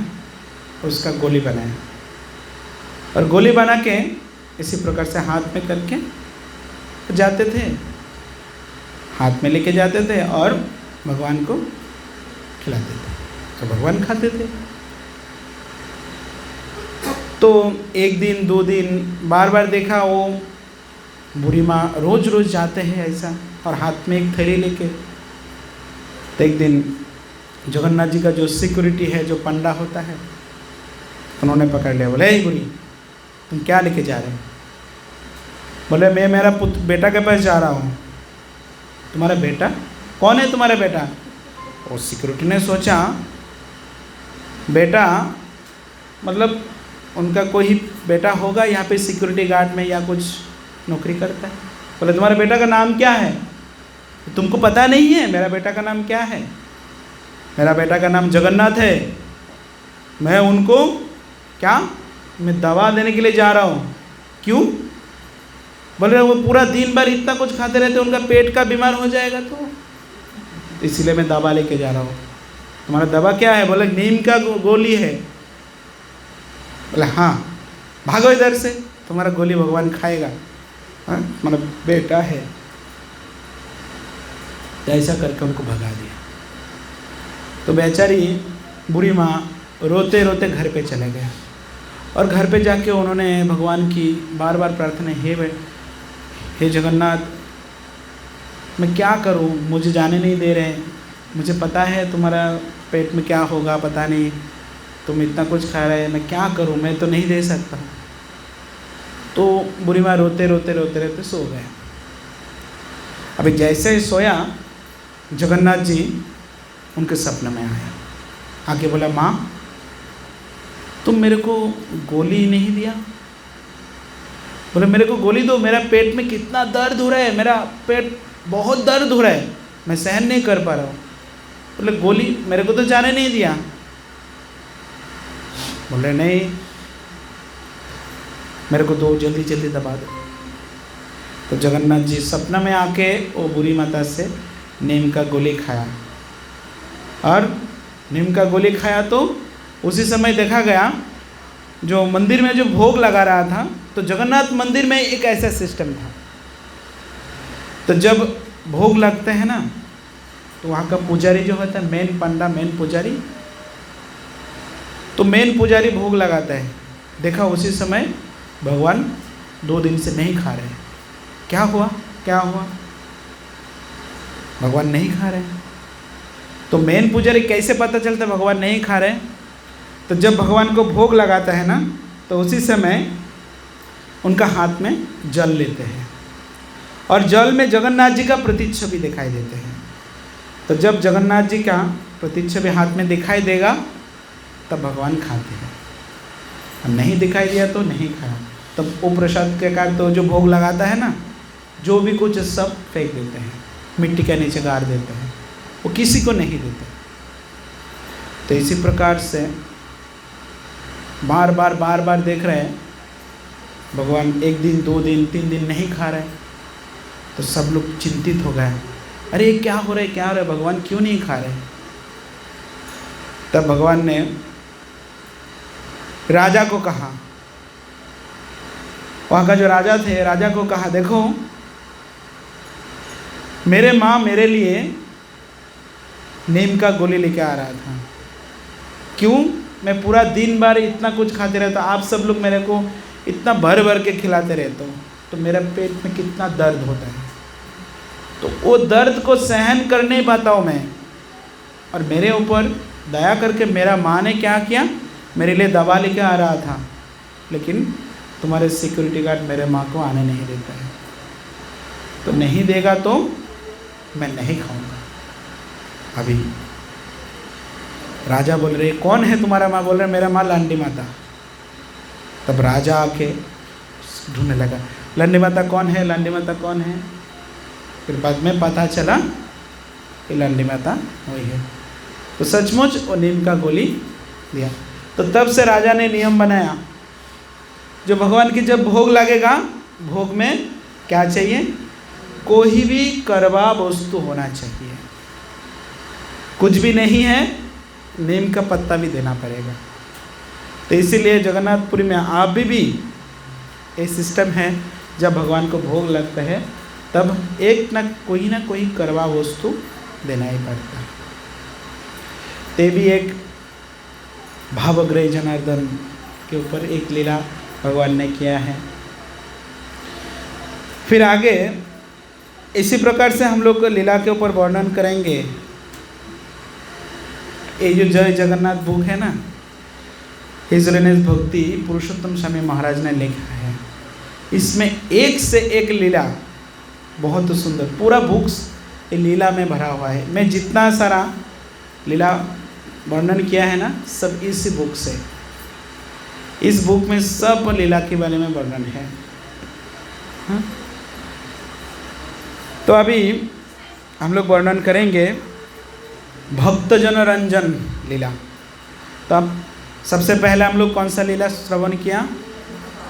उसका गोली बनाया और गोली बना के इसी प्रकार से हाथ में करके जाते थे, हाथ में लेके जाते थे और भगवान को खिलाते थे। तो भगवान खाते थे। तो एक दिन, 2 दिन, बार बार देखा वो बुरी माँ रोज़ रोज़ जाते हैं ऐसा और हाथ में एक थैली लेके। तो एक दिन जगन्नाथ जी का जो सिक्योरिटी है, जो पंडा होता है, उन्होंने पकड़ लिया। बोले, हे बुरी, तुम क्या लेके जा रहे हो? बोले, मैं मेरा बेटा के पास जा रहा हूँ। तुम्हारा बेटा? कौन है तुम्हारा बेटा? और सिक्योरिटी ने सोचा बेटा मतलब उनका कोई बेटा होगा यहाँ पे सिक्योरिटी गार्ड में या कुछ नौकरी करता है। बोले, तुम्हारे बेटा का नाम क्या है? तुमको पता नहीं है मेरा बेटा का नाम क्या है? मेरा बेटा का नाम जगन्नाथ है। मैं उनको क्या, मैं दवा देने के लिए जा रहा हूँ। क्यों? बोले, वो पूरा दिन भर इतना कुछ खाते रहते, उनका पेट का बीमार हो जाएगा, तो इसीलिए मैं दवा लेके जा रहा हूँ। तुम्हारा दवा क्या है? बोले, नीम का गोली है। बोले, हाँ, भागो इधर से, तुम्हारा गोली भगवान खाएगा। हाँ, मतलब बेटा है। तो ऐसा करके उनको भगा दिया। तो बेचारी बुरी माँ रोते रोते घर पे चले गए और घर पे जाके उन्होंने भगवान की बार बार प्रार्थना, हे जगन्नाथ, मैं क्या करूँ, मुझे जाने नहीं दे रहे, मुझे पता है तुम्हारा पेट में क्या होगा, पता नहीं, तुम इतना कुछ खा रहे हैं, मैं क्या करूँ, मैं तो नहीं दे सकता। तो बुरी माँ रोते रोते रोते रोते सो गए। अभी जैसे ही सोया, जगन्नाथ जी उनके सपने में आया, आके बोला, माँ तुम मेरे को गोली नहीं दिया? बोले, मेरे को गोली दो, मेरा पेट में कितना दर्द हो रहा है, मेरा पेट बहुत दर्द हो रहा है, मैं सहन नहीं कर पा रहा हूँ। बोले, गोली मेरे को तो जाने नहीं दिया। बोले, नहीं, मेरे को दो, जल्दी जल्दी दबा दो। तो जगन्नाथ जी सपना में आके वो बुरी माता से नीम का गोली खाया और नीम का गोली खाया। तो उसी समय देखा गया जो मंदिर में जो भोग लगा रहा था, तो जगन्नाथ मंदिर में एक ऐसा सिस्टम था, तो जब भोग लगते हैं ना, तो वहाँ का पुजारी जो होता है, मेन पंडा, मेन पुजारी, तो मेन पुजारी भोग लगाता है। देखा उसी समय भगवान 2 दिन से नहीं खा रहे। क्या हुआ, क्या हुआ? भगवान नहीं खा रहे। तो मेन पुजारी कैसे पता चलता भगवान नहीं खा रहे? तो जब भगवान को भोग लगाता है ना, तो उसी समय उनका हाथ में जल लेते हैं और जल में जगन्नाथ जी का प्रतिच्छवि दिखाई देते हैं। तो जब जगन्नाथ जी का प्रतिच्छवि हाथ में दिखाई देगा तब भगवान खाते हैं, और नहीं दिखाई दिया तो नहीं खाया। तब वो प्रसाद के कारण तो जो भोग लगाता है ना, जो भी कुछ सब फेंक देते हैं, मिट्टी के नीचे गाड़ देते हैं, वो किसी को नहीं देते। तो इसी प्रकार से बार बार देख रहे हैं भगवान 1 दिन 2 दिन 3 दिन नहीं खा रहे, तो सब लोग चिंतित हो गए, अरे क्या हो रहा है, क्या हो रहा है, भगवान क्यों नहीं खा रहे। तब भगवान ने राजा को कहा, वहाँ का जो राजा थे, राजा को कहा, देखो मेरे माँ मेरे लिए नीम का गोली लेके आ रहा था, क्यों, मैं पूरा दिन भर इतना कुछ खाते रहता, आप सब लोग मेरे को इतना भर भर के खिलाते रहते हो, तो मेरा पेट में कितना दर्द होता है, तो वो दर्द को सहन कर नहीं पाता हूँ मैं, और मेरे ऊपर दया करके मेरा माँ ने क्या किया, मेरे लिए दवा लेके आ रहा था, लेकिन तुम्हारे सिक्योरिटी गार्ड मेरे माँ को आने नहीं देता है, तो नहीं देगा तो मैं नहीं खाऊंगा। अभी राजा बोल रहे, कौन है तुम्हारा माँ, बोल रहे मेरा माँ लांडी माता। तब राजा आके ढूंढने लगा, लांडी माता कौन है, लांडी माता कौन है। फिर बाद में पता चला कि लांडी माता वही है, तो सचमुच वो नीम का गोली दिया। तो तब से राजा ने नियम बनाया, जो भगवान की जब भोग लगेगा, भोग में क्या चाहिए, कोई भी कड़वा वस्तु होना चाहिए, कुछ भी नहीं है, नीम का पत्ता भी देना पड़ेगा। तो इसीलिए जगन्नाथपुरी में आप भी ये सिस्टम है, जब भगवान को भोग लगता है तब एक ना कोई कड़वा वस्तु देना ही पड़ता है। ते भी एक भावग्रही जनार्दन के ऊपर एक लीला भगवान ने किया है। फिर आगे इसी प्रकार से हम लोग लीला के ऊपर वर्णन करेंगे। ये जो जय जगन्नाथ बुक है ना, हिज होलीनेस भक्ति पुरुषोत्तम स्वामी महाराज ने लिखा है, इसमें एक से एक लीला बहुत सुंदर, पूरा बुक्स ये लीला में भरा हुआ है। मैं जितना सारा लीला वर्णन किया है ना, सब इस बुक से, इस बुक में सब लीला के बारे में वर्णन है। हाँ? तो अभी हम लोग वर्णन करेंगे भक्तजन रंजन लीला। तो अब सबसे पहले हम लोग कौन सा लीला श्रवण किया,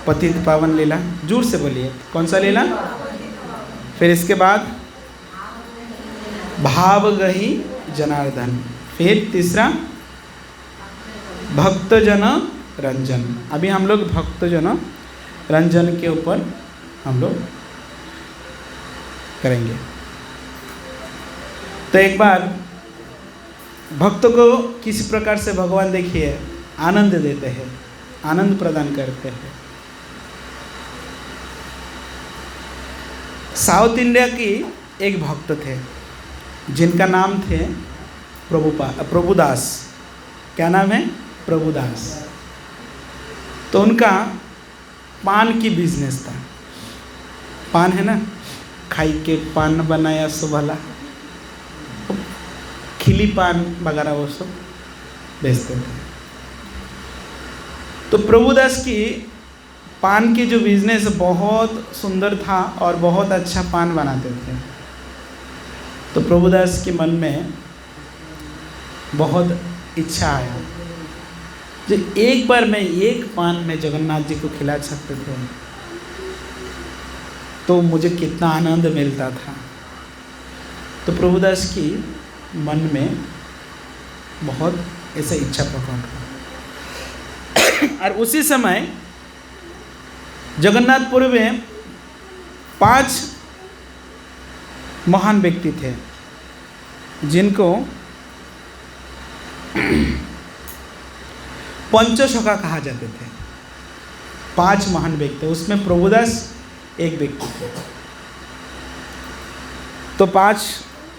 पतित पावन लीला, जोर से बोलिए कौन सा लीला। फिर इसके बाद भावग्रही जनार्दन, फिर तीसरा भक्तजन रंजन। अभी हम लोग भक्तजन रंजन के ऊपर हम लोग करेंगे। तो एक बार भक्तों को किस प्रकार से भगवान देखिए आनंद देते हैं, आनंद प्रदान करते हैं। साउथ इंडिया की एक भक्त थे जिनका नाम थे प्रभुदास। क्या नाम है, प्रभुदास। तो उनका पान की बिजनेस था। पान है ना, खाई के पान बनाया सो भला, खिली पान वगैरह वो सब बेचते थे। तो प्रभुदास की पान की जो बिजनेस बहुत सुंदर था और बहुत अच्छा पान बनाते थे। तो प्रभुदास के मन में बहुत इच्छा आया, जो एक बार मैं एक पान में जगन्नाथ जी को खिला सकते थे तो मुझे कितना आनंद मिलता था। तो प्रभुदास की मन में बहुत ऐसा इच्छा प्रकट हुआ। और उसी समय जगन्नाथपुर में 5 महान व्यक्ति थे जिनको पंचसखा कहा जाते थे। 5 महान व्यक्ति, उसमें प्रभुदास एक व्यक्ति थे। तो 5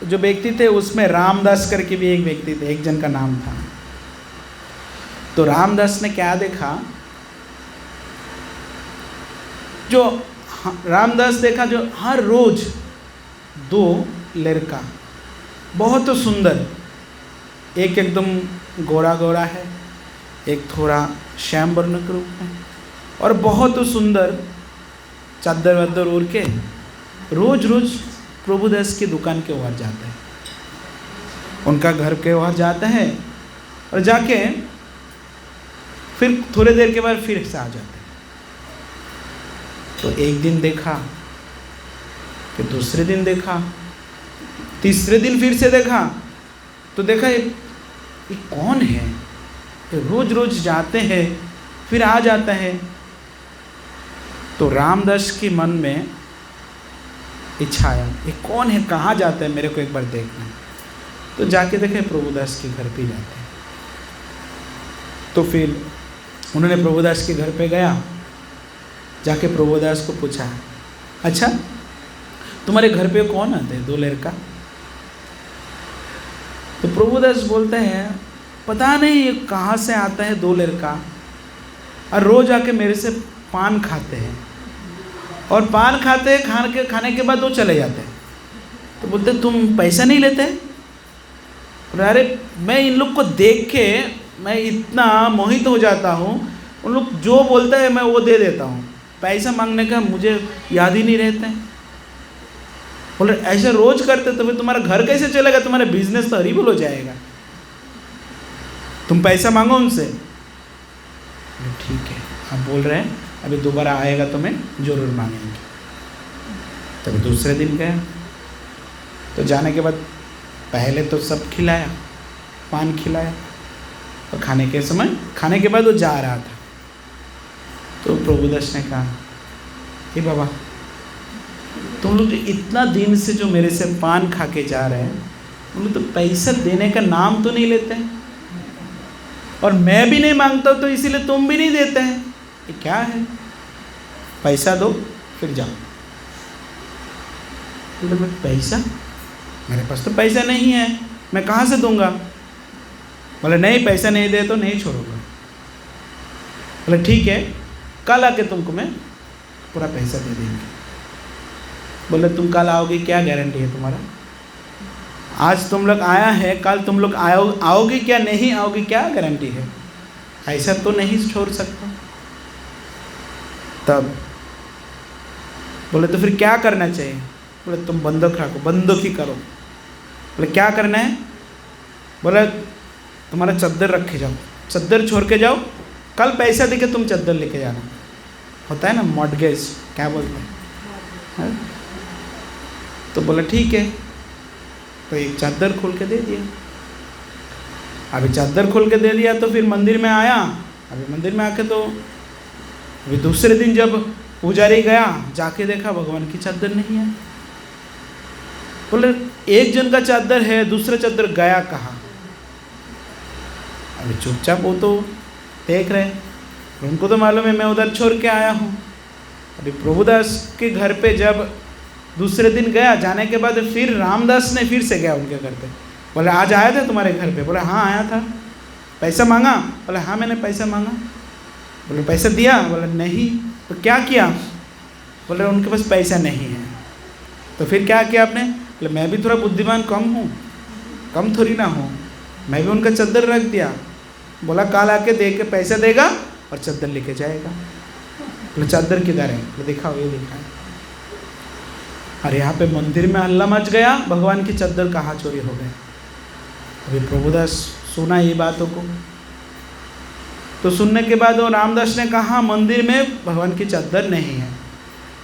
जो व्यक्ति थे उसमें रामदास करके भी एक व्यक्ति थे, एक जन का नाम था। तो रामदास ने क्या देखा, जो रामदास देखा जो हर रोज 2 लड़का बहुत सुंदर, एक एकदम गोरा गोरा है, एक थोड़ा श्याम वर्ण के रूप में, और बहुत सुंदर चादर वादर ओढ़ के रोज रोज प्रभुदास की दुकान के ओर जाता है, उनका घर के ओर जाता है और जाके फिर थोड़ी देर के बाद फिर से आ जाते। तो एक दिन देखा, फिर दूसरे दिन देखा, तीसरे दिन फिर से देखा, तो देखा ये कौन है, ये रोज रोज जाते हैं फिर आ जाता है। तो रामदास के मन में इच्छा आया, ये कौन है, कहाँ जाता है, मेरे को एक बार देखना है। तो जाके देखे प्रभुदास के घर पे जाते हैं। तो फिर उन्होंने प्रभुदास के घर पे गया, जाके प्रभुदास को पूछा, अच्छा तुम्हारे घर पे कौन आते हैं, दो लड़का? तो प्रभुदास बोलते हैं, पता नहीं ये कहाँ से आता है दो लड़का, और रोज आके मेरे से पान खाते हैं, और पान खाते हैं, खाने के बाद वो चले जाते हैं। तो बोलते तुम पैसा नहीं लेते? अरे मैं इन लोग को देख के मैं इतना मोहित हो जाता हूँ, उन लोग जो बोलते हैं मैं वो दे देता हूँ, पैसा मांगने का मुझे याद ही नहीं रहता है। बोले ऐसा रोज करते तो फिर तुम्हारा घर कैसे चलेगा, तुम्हारा बिजनेस तो हरीबल हो जाएगा, तुम पैसा मांगो उनसे। ठीक है, आप बोल रहे हैं अभी दोबारा आएगा तो मैं जरूर मांगेंगे। तभी दूसरे दिन गया, तो जाने के बाद पहले तो सब खिलाया, पान खिलाया, और खाने के बाद वो जा रहा था। तो प्रभुदास ने कहा, हे बाबा तुम लोग इतना दिन से जो मेरे से पान खा के जा रहे हैं, तुम लोग तो पैसा देने का नाम तो नहीं लेते हैं, और मैं भी नहीं मांगता तो इसीलिए तुम भी नहीं देते हैं, ये क्या है? पैसा दो फिर जाओ। तो मैं पैसा, मेरे पास तो पैसा नहीं है, मैं कहाँ से दूंगा? बोले नहीं, पैसा नहीं दे तो नहीं छोड़ूंगा। बोले ठीक है, कल आके तुमको मैं पूरा पैसा दे देंगे। बोले तुम कल आओगे, क्या गारंटी है तुम्हारा? आज तुम लोग आया है, कल तुम लोग आओगे क्या नहीं आओगे, क्या गारंटी है? ऐसा तो नहीं छोड़ सकता। तब बोले तो फिर क्या करना चाहिए? बोले तुम बंदूक रखो, बंदूकी करो। बोले क्या करना है? बोले तुम्हारा चद्दर रखे जाओ, चद्दर छोड़ के जाओ, कल पैसा देके तुम चद्दर लेके जाना। होता है ना मॉर्गेज, क्या बोलते हैं? तो बोला ठीक है, तो एक चादर खोल के दे दिया। अभी चादर खोल के दे दिया तो फिर मंदिर में आया। अभी मंदिर में आके तो अभी दूसरे दिन जब पुजारी गया, जाके देखा भगवान की चादर नहीं है। बोले एक जन का चादर है, दूसरा चादर गया कहाँ? अभी चुपचाप वो तो देख रहे, उनको तो मालूम है मैं उधर छोड़ के आया हूँ। अभी प्रभुदास के घर पे जब दूसरे दिन गया, जाने के बाद फिर रामदास ने फिर से गया उनके घर पे। बोले आज आया था तुम्हारे घर पे? बोले हाँ आया था। पैसा मांगा? बोले हाँ मैंने पैसा मांगा। बोले पैसा दिया? बोले नहीं। तो क्या किया? बोले उनके पास पैसा नहीं है। तो फिर क्या किया आपने? बोले मैं भी थोड़ा बुद्धिमान कम हूँ, कम थोड़ी ना हूँ, मैं भी उनका चद्दर रख दिया। बोला कल आके दे के पैसा देगा और चद्दर लेके जाएगा। बोले चद्दर किधर है? बोले दिखाओ, ये दिखा है। और यहाँ पे मंदिर में हल्ला मच गया, भगवान की चद्दर कहाँ चोरी हो गए। अभी प्रभुदास सुना ये बातों को, तो सुनने के बाद वो रामदास ने कहा मंदिर में भगवान की चद्दर नहीं है।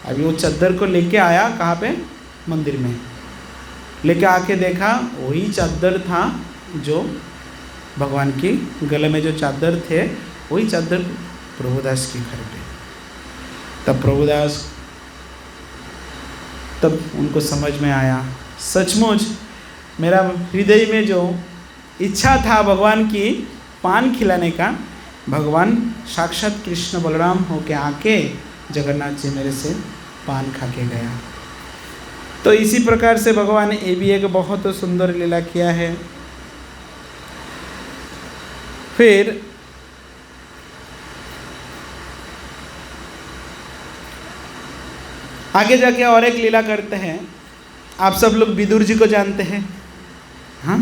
अभी वो चद्दर को लेके आया, कहाँ पे? मंदिर में लेके आके देखा वही चद्दर था जो भगवान की गले में जो चादर थे, वही चादर प्रभुदास के घर पे। तब उनको समझ में आया, सचमुच मेरा हृदय में जो इच्छा था भगवान की पान खिलाने का, भगवान साक्षात कृष्ण बलराम होके आके जगन्नाथ जी मेरे से पान खा के गया। तो इसी प्रकार से भगवान ने ये भी एक बहुत सुंदर लीला किया है। फिर आगे जाके और एक लीला करते हैं। आप सब लोग विदुर जी को जानते हैं, हाँ?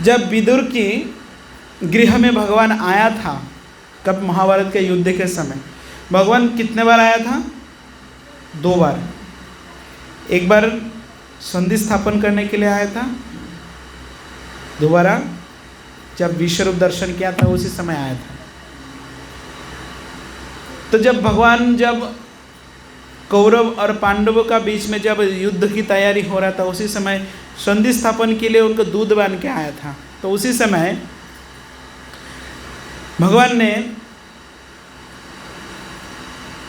जब विदुर की गृह में भगवान आया था, कब? महाभारत के युद्ध के समय। भगवान कितने बार आया था? 2 बार। एक बार संधि स्थापन करने के लिए आया था, दोबारा जब विश्वरूप दर्शन किया था उसी समय आया था। तो जब भगवान जब कौरव और पांडवों का बीच में जब युद्ध की तैयारी हो रहा था उसी समय संधि स्थापन के लिए उनको दूध बन के आया था। तो उसी समय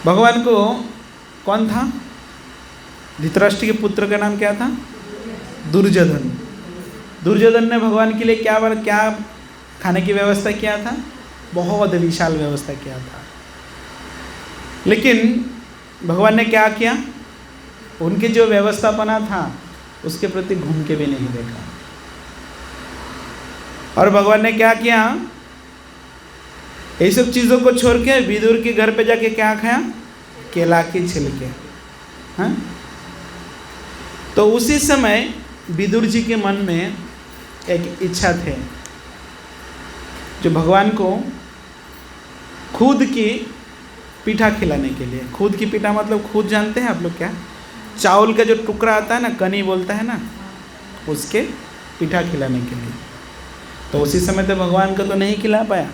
भगवान को कौन था? धृतराष्ट्र के पुत्र का नाम क्या था? दुर्योधन। दुर्योधन ने भगवान के लिए क्या खाने की व्यवस्था किया था? बहुत विशाल व्यवस्था किया था। लेकिन भगवान ने क्या किया? उनके जो व्यवस्थापना था उसके प्रति घूम के भी नहीं देखा। और भगवान ने क्या किया? ये सब चीज़ों को छोड़ के विदुर के घर पे जाके क्या खाया? केला के छिलके। हाँ, तो उसी समय विदुर जी के मन में एक इच्छा थे जो भगवान को खुद की पीठा खिलाने के लिए। खुद की पीठा मतलब खुद जानते हैं आप लोग क्या? चावल का जो टुकड़ा आता है ना, कनी बोलता है ना, उसके पीठा खिलाने के लिए। तो उसी समय तो भगवान को तो नहीं खिला पाया।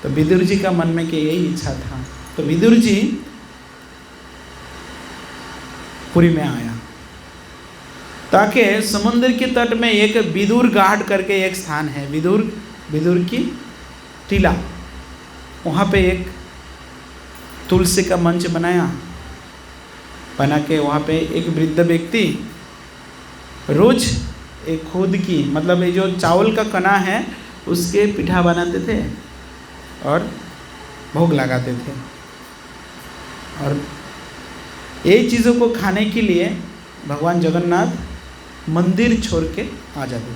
तो विदुर जी का मन में कि यही इच्छा था। तो विदुर जी पुरी में आया ताकि समुद्र के तट में एक विदुर घाट करके एक स्थान है, विदुर की टीला, वहाँ पे एक तुलसी का मंच बना के वहाँ पे एक वृद्ध व्यक्ति रोज एक खुद की मतलब ये जो चावल का कना है उसके पिठा बनाते थे और भोग लगाते थे। और ये चीज़ों को खाने के लिए भगवान जगन्नाथ मंदिर छोड़ के आ जाते थे।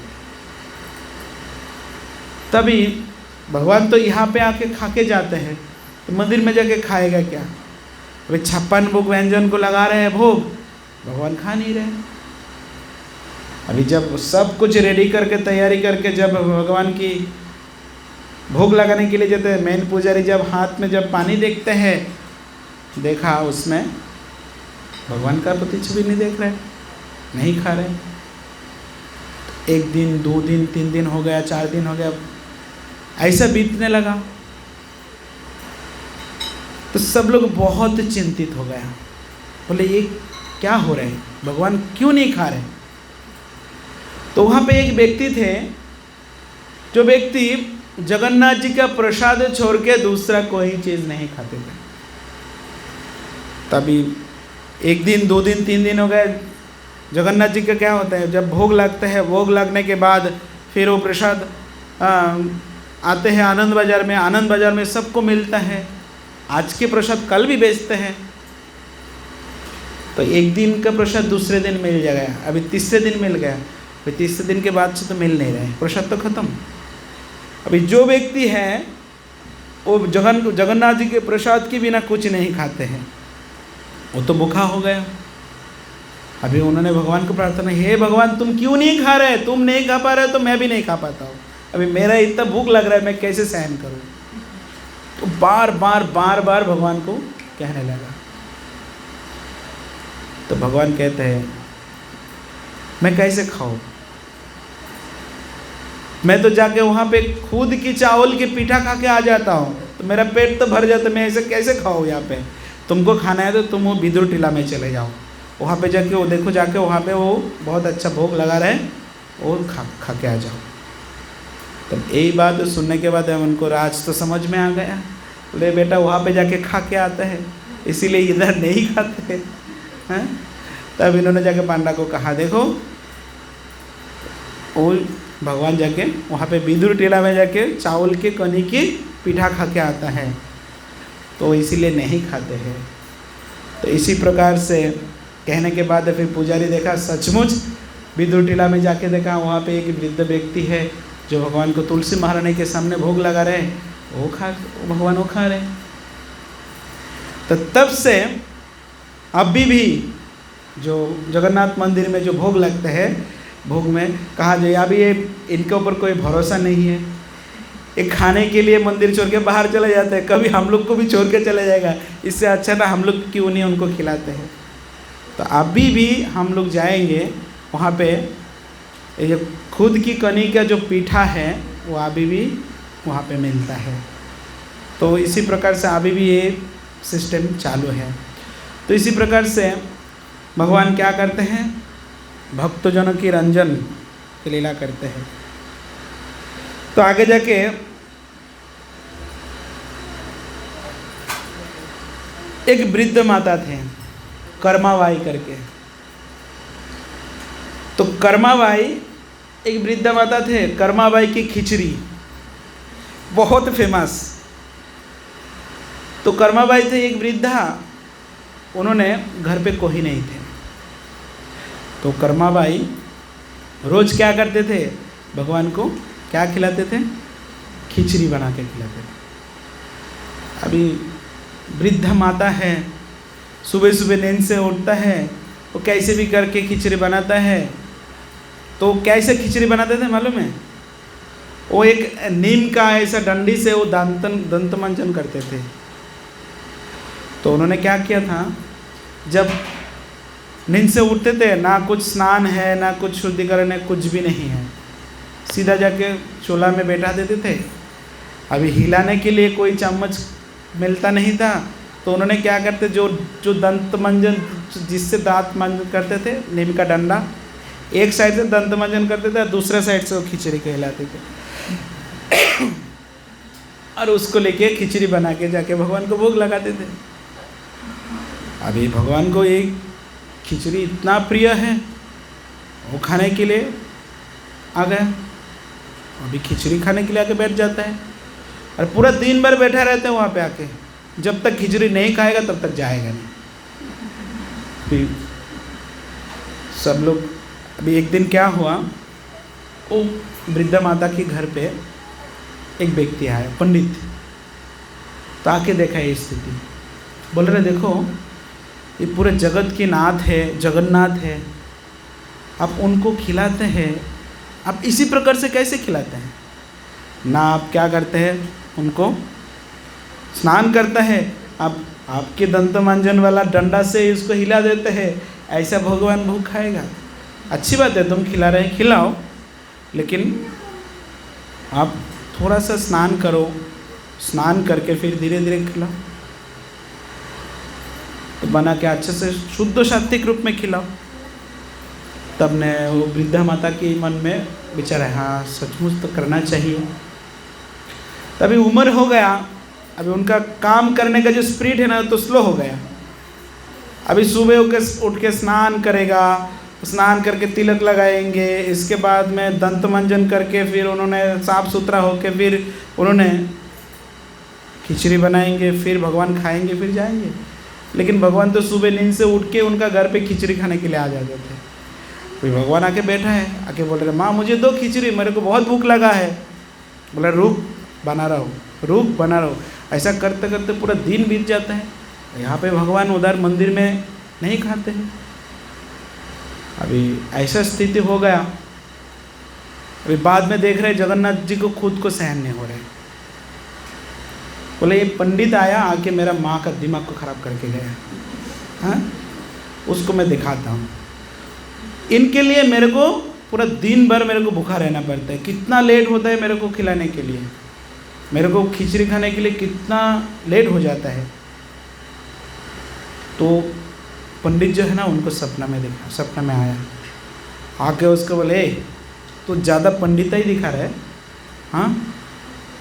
तभी भगवान तो यहाँ पे आके खा के जाते हैं, तो मंदिर में जाके खाएगा क्या? वे 56 भोग व्यंजन को लगा रहे हैं भोग, भगवान खा नहीं रहे। अभी जब सब कुछ रेडी करके तैयारी करके जब भगवान की भोग लगाने के लिए जाते हैं, मेन पुजारी जब हाथ में जब पानी देखते हैं, देखा उसमें भगवान का प्रतिच्छवि नहीं देख रहे, नहीं खा रहे। 1 दिन 2 दिन 3 दिन हो गया, 4 दिन हो गया, ऐसा बीतने लगा। तो सब लोग बहुत चिंतित हो गया, बोले ये क्या हो रहा है, भगवान क्यों नहीं खा रहे? तो वहाँ पे एक व्यक्ति थे, जो व्यक्ति जगन्नाथ जी का प्रसाद छोड़ के दूसरा कोई चीज़ नहीं खाते थे। तभी 1 दिन 2 दिन 3 दिन हो गए। जगन्नाथ जी का क्या होता है, जब भोग लगता है, भोग लगने के बाद फिर वो प्रसाद आते हैं आनंद बाज़ार में, आनंद बाज़ार में सबको मिलता है। आज के प्रसाद कल भी बेचते हैं, तो 1 दिन का प्रसाद दूसरे दिन मिल जाएगा, अभी तीसरे दिन मिल गया, फिर तीसरे दिन के बाद से तो मिल नहीं रहे, प्रसाद तो खत्म। अभी जो व्यक्ति है वो जगन्नाथ जी के प्रसाद के बिना कुछ नहीं खाते हैं, वो तो भूखा हो गया। अभी उन्होंने भगवान को प्रार्थना, हे भगवान तुम क्यों नहीं खा रहे? तुम नहीं खा पा रहे तो मैं भी नहीं खा पाता हूँ, अभी मेरा इतना भूख लग रहा है, मैं कैसे सहन करूँ? तो बार बार भगवान को कहने लगा। तो भगवान कहते हैं मैं कैसे खाऊं? मैं तो जाके वहाँ पे खुद की चावल की पीठा खा के आ जाता हूँ, तो मेरा पेट तो भर जाता, मैं ऐसे कैसे खाऊं? यहाँ पे तुमको खाना है तो तुम वो विदुर टीला में चले जाओ, वहाँ पे जाके वो देखो, जाके वहाँ पे वो बहुत अच्छा भोग लगा रहे हैं, वो खा के आ जाओ। तो यही बात सुनने के बाद उनको राज तो समझ में आ गया, बोले बेटा वहाँ पे जाके खा के आते हैं, इसीलिए इधर नहीं खाते हैं। तब इन्होंने जाके पांडा को कहा, देखो वो भगवान जाके वहाँ पे विदुर टीला में जाके चावल के कनी की पीठा खा के आता है, तो इसीलिए नहीं खाते हैं। तो इसी प्रकार से कहने के बाद फिर पुजारी देखा, सचमुच विदुर टीला में जाके देखा, वहाँ पे एक वृद्ध व्यक्ति है जो भगवान को तुलसी महारानी के सामने भोग लगा रहे, भगवान वो खा रहे। तो तब से अभी भी जो जगन्नाथ मंदिर में जो भोग लगते हैं, भोग में कहा जाए अभी ये इनके ऊपर कोई भरोसा नहीं है, एक खाने के लिए मंदिर छोड़ के बाहर चले जाते हैं, कभी हम लोग को भी छोड़ के चले जाएगा, इससे अच्छा ना हम लोग क्यों नहीं उनको खिलाते हैं। तो अभी भी हम लोग जाएंगे वहाँ पे, ये खुद की कनी का जो पीठा है वो अभी भी वहाँ पे मिलता है। तो इसी प्रकार से अभी भी ये सिस्टम चालू है। तो इसी प्रकार से भगवान क्या करते हैं, भक्तजनों की रंजन की लीला करते हैं। तो आगे जाके एक वृद्ध माता थे कर्माबाई करके। तो कर्माबाई एक वृद्ध माता थे, कर्माबाई की खिचड़ी बहुत फेमस। तो कर्माबाई थे एक वृद्धा, उन्होंने घर पे कोई नहीं थे। तो कर्माबाई रोज़ क्या करते थे, भगवान को क्या खिलाते थे, खिचड़ी बना के खिलाते थे। अभी वृद्ध माता है, सुबह सुबह नींद से उठता है, वो कैसे भी करके खिचड़ी बनाता है। तो कैसे खिचड़ी बनाते थे मालूम है, वो एक नीम का ऐसा डंडी से वो दंत मंजन करते थे। तो उन्होंने क्या किया था, जब नींद से उठते थे, ना कुछ स्नान है ना कुछ शुद्धिकरण है, कुछ भी नहीं है, सीधा जाके चूल्हा में बैठा देते थे। अभी हिलाने के लिए कोई चम्मच मिलता नहीं था, तो उन्होंने क्या करते, जो दंत मंजन जिससे दांत मंजन करते थे, नीम का डंडा, एक साइड से दंत मंजन करते थे और दूसरे साइड से वो खिचड़ी कहलाते थे और उसको लेके खिचड़ी बना के जाके भगवान को भोग लगाते थे। अभी भगवान को ये खिचड़ी इतना प्रिय है, वो खाने के लिए आ गया। अभी खिचड़ी खाने के लिए आके बैठ जाता है और पूरा दिन भर बैठा रहता है वहाँ पे आके, जब तक खिचड़ी नहीं खाएगा तब तक जाएगा नहीं। फिर सब लोग, अभी एक दिन क्या हुआ, वो वृद्धा माता के घर पे एक व्यक्ति आया, पंडित। तो आके देखा ये स्थिति, बोल रहे देखो ये पूरे जगत के नाथ है, जगन्नाथ है, आप उनको खिलाते हैं, आप इसी प्रकार से कैसे खिलाते हैं ना? आप क्या करते हैं, उनको स्नान करता है, आप आपके दंत मंजन वाला डंडा से इसको हिला देते हैं, ऐसा भगवान भूख खाएगा? अच्छी बात है, तुम खिला रहे हैं, खिलाओ, लेकिन आप थोड़ा सा स्नान करो, स्नान करके फिर धीरे धीरे खिलाओ, तो बना के अच्छे से शुद्ध सात्विक रूप में खिलाओ। तब ने वो वृद्धा माता के मन में विचार है, हाँ सचमुच तो करना चाहिए। तभी उम्र हो गया, अभी उनका काम करने का जो स्पिरिट है ना तो स्लो हो गया। अभी सुबह उठ के स्नान करेगा, स्नान करके तिलक लगाएंगे, इसके बाद में दंत मंजन करके फिर उन्होंने साफ सुथरा होके फिर उन्होंने खिचड़ी बनाएंगे, फिर भगवान खाएंगे, फिर जाएंगे। लेकिन भगवान तो सुबह नींद से उठ के उनका घर पे खिचड़ी खाने के लिए आ जाते थे। फिर भगवान आके बैठा है, आके बोल रहे माँ मुझे दो खिचड़ी, मेरे को बहुत भूख लगा है। बोला रुक बना रहा हूँ, रुक बना रहा हूँ। ऐसा करते करते पूरा दिन बीत जाता है। यहाँ पे भगवान उधर मंदिर में नहीं खाते हैं। अभी ऐसा स्थिति हो गया, अभी बाद में देख रहे जगन्नाथ जी को खुद को सहन नहीं हो रहे। बोले ये पंडित आया, आके मेरा माँ का दिमाग को ख़राब करके गया, हाँ उसको मैं दिखाता हूँ। इनके लिए मेरे को पूरा दिन भर मेरे को भूखा रहना पड़ता है, कितना लेट होता है मेरे को खिलाने के लिए, मेरे को खिचड़ी खाने के लिए कितना लेट हो जाता है। तो पंडित जो है ना उनको सपना में देखा, सपना में आया, आके उसको बोले तो ज़्यादा पंडित ही दिखा रहा है, हाँ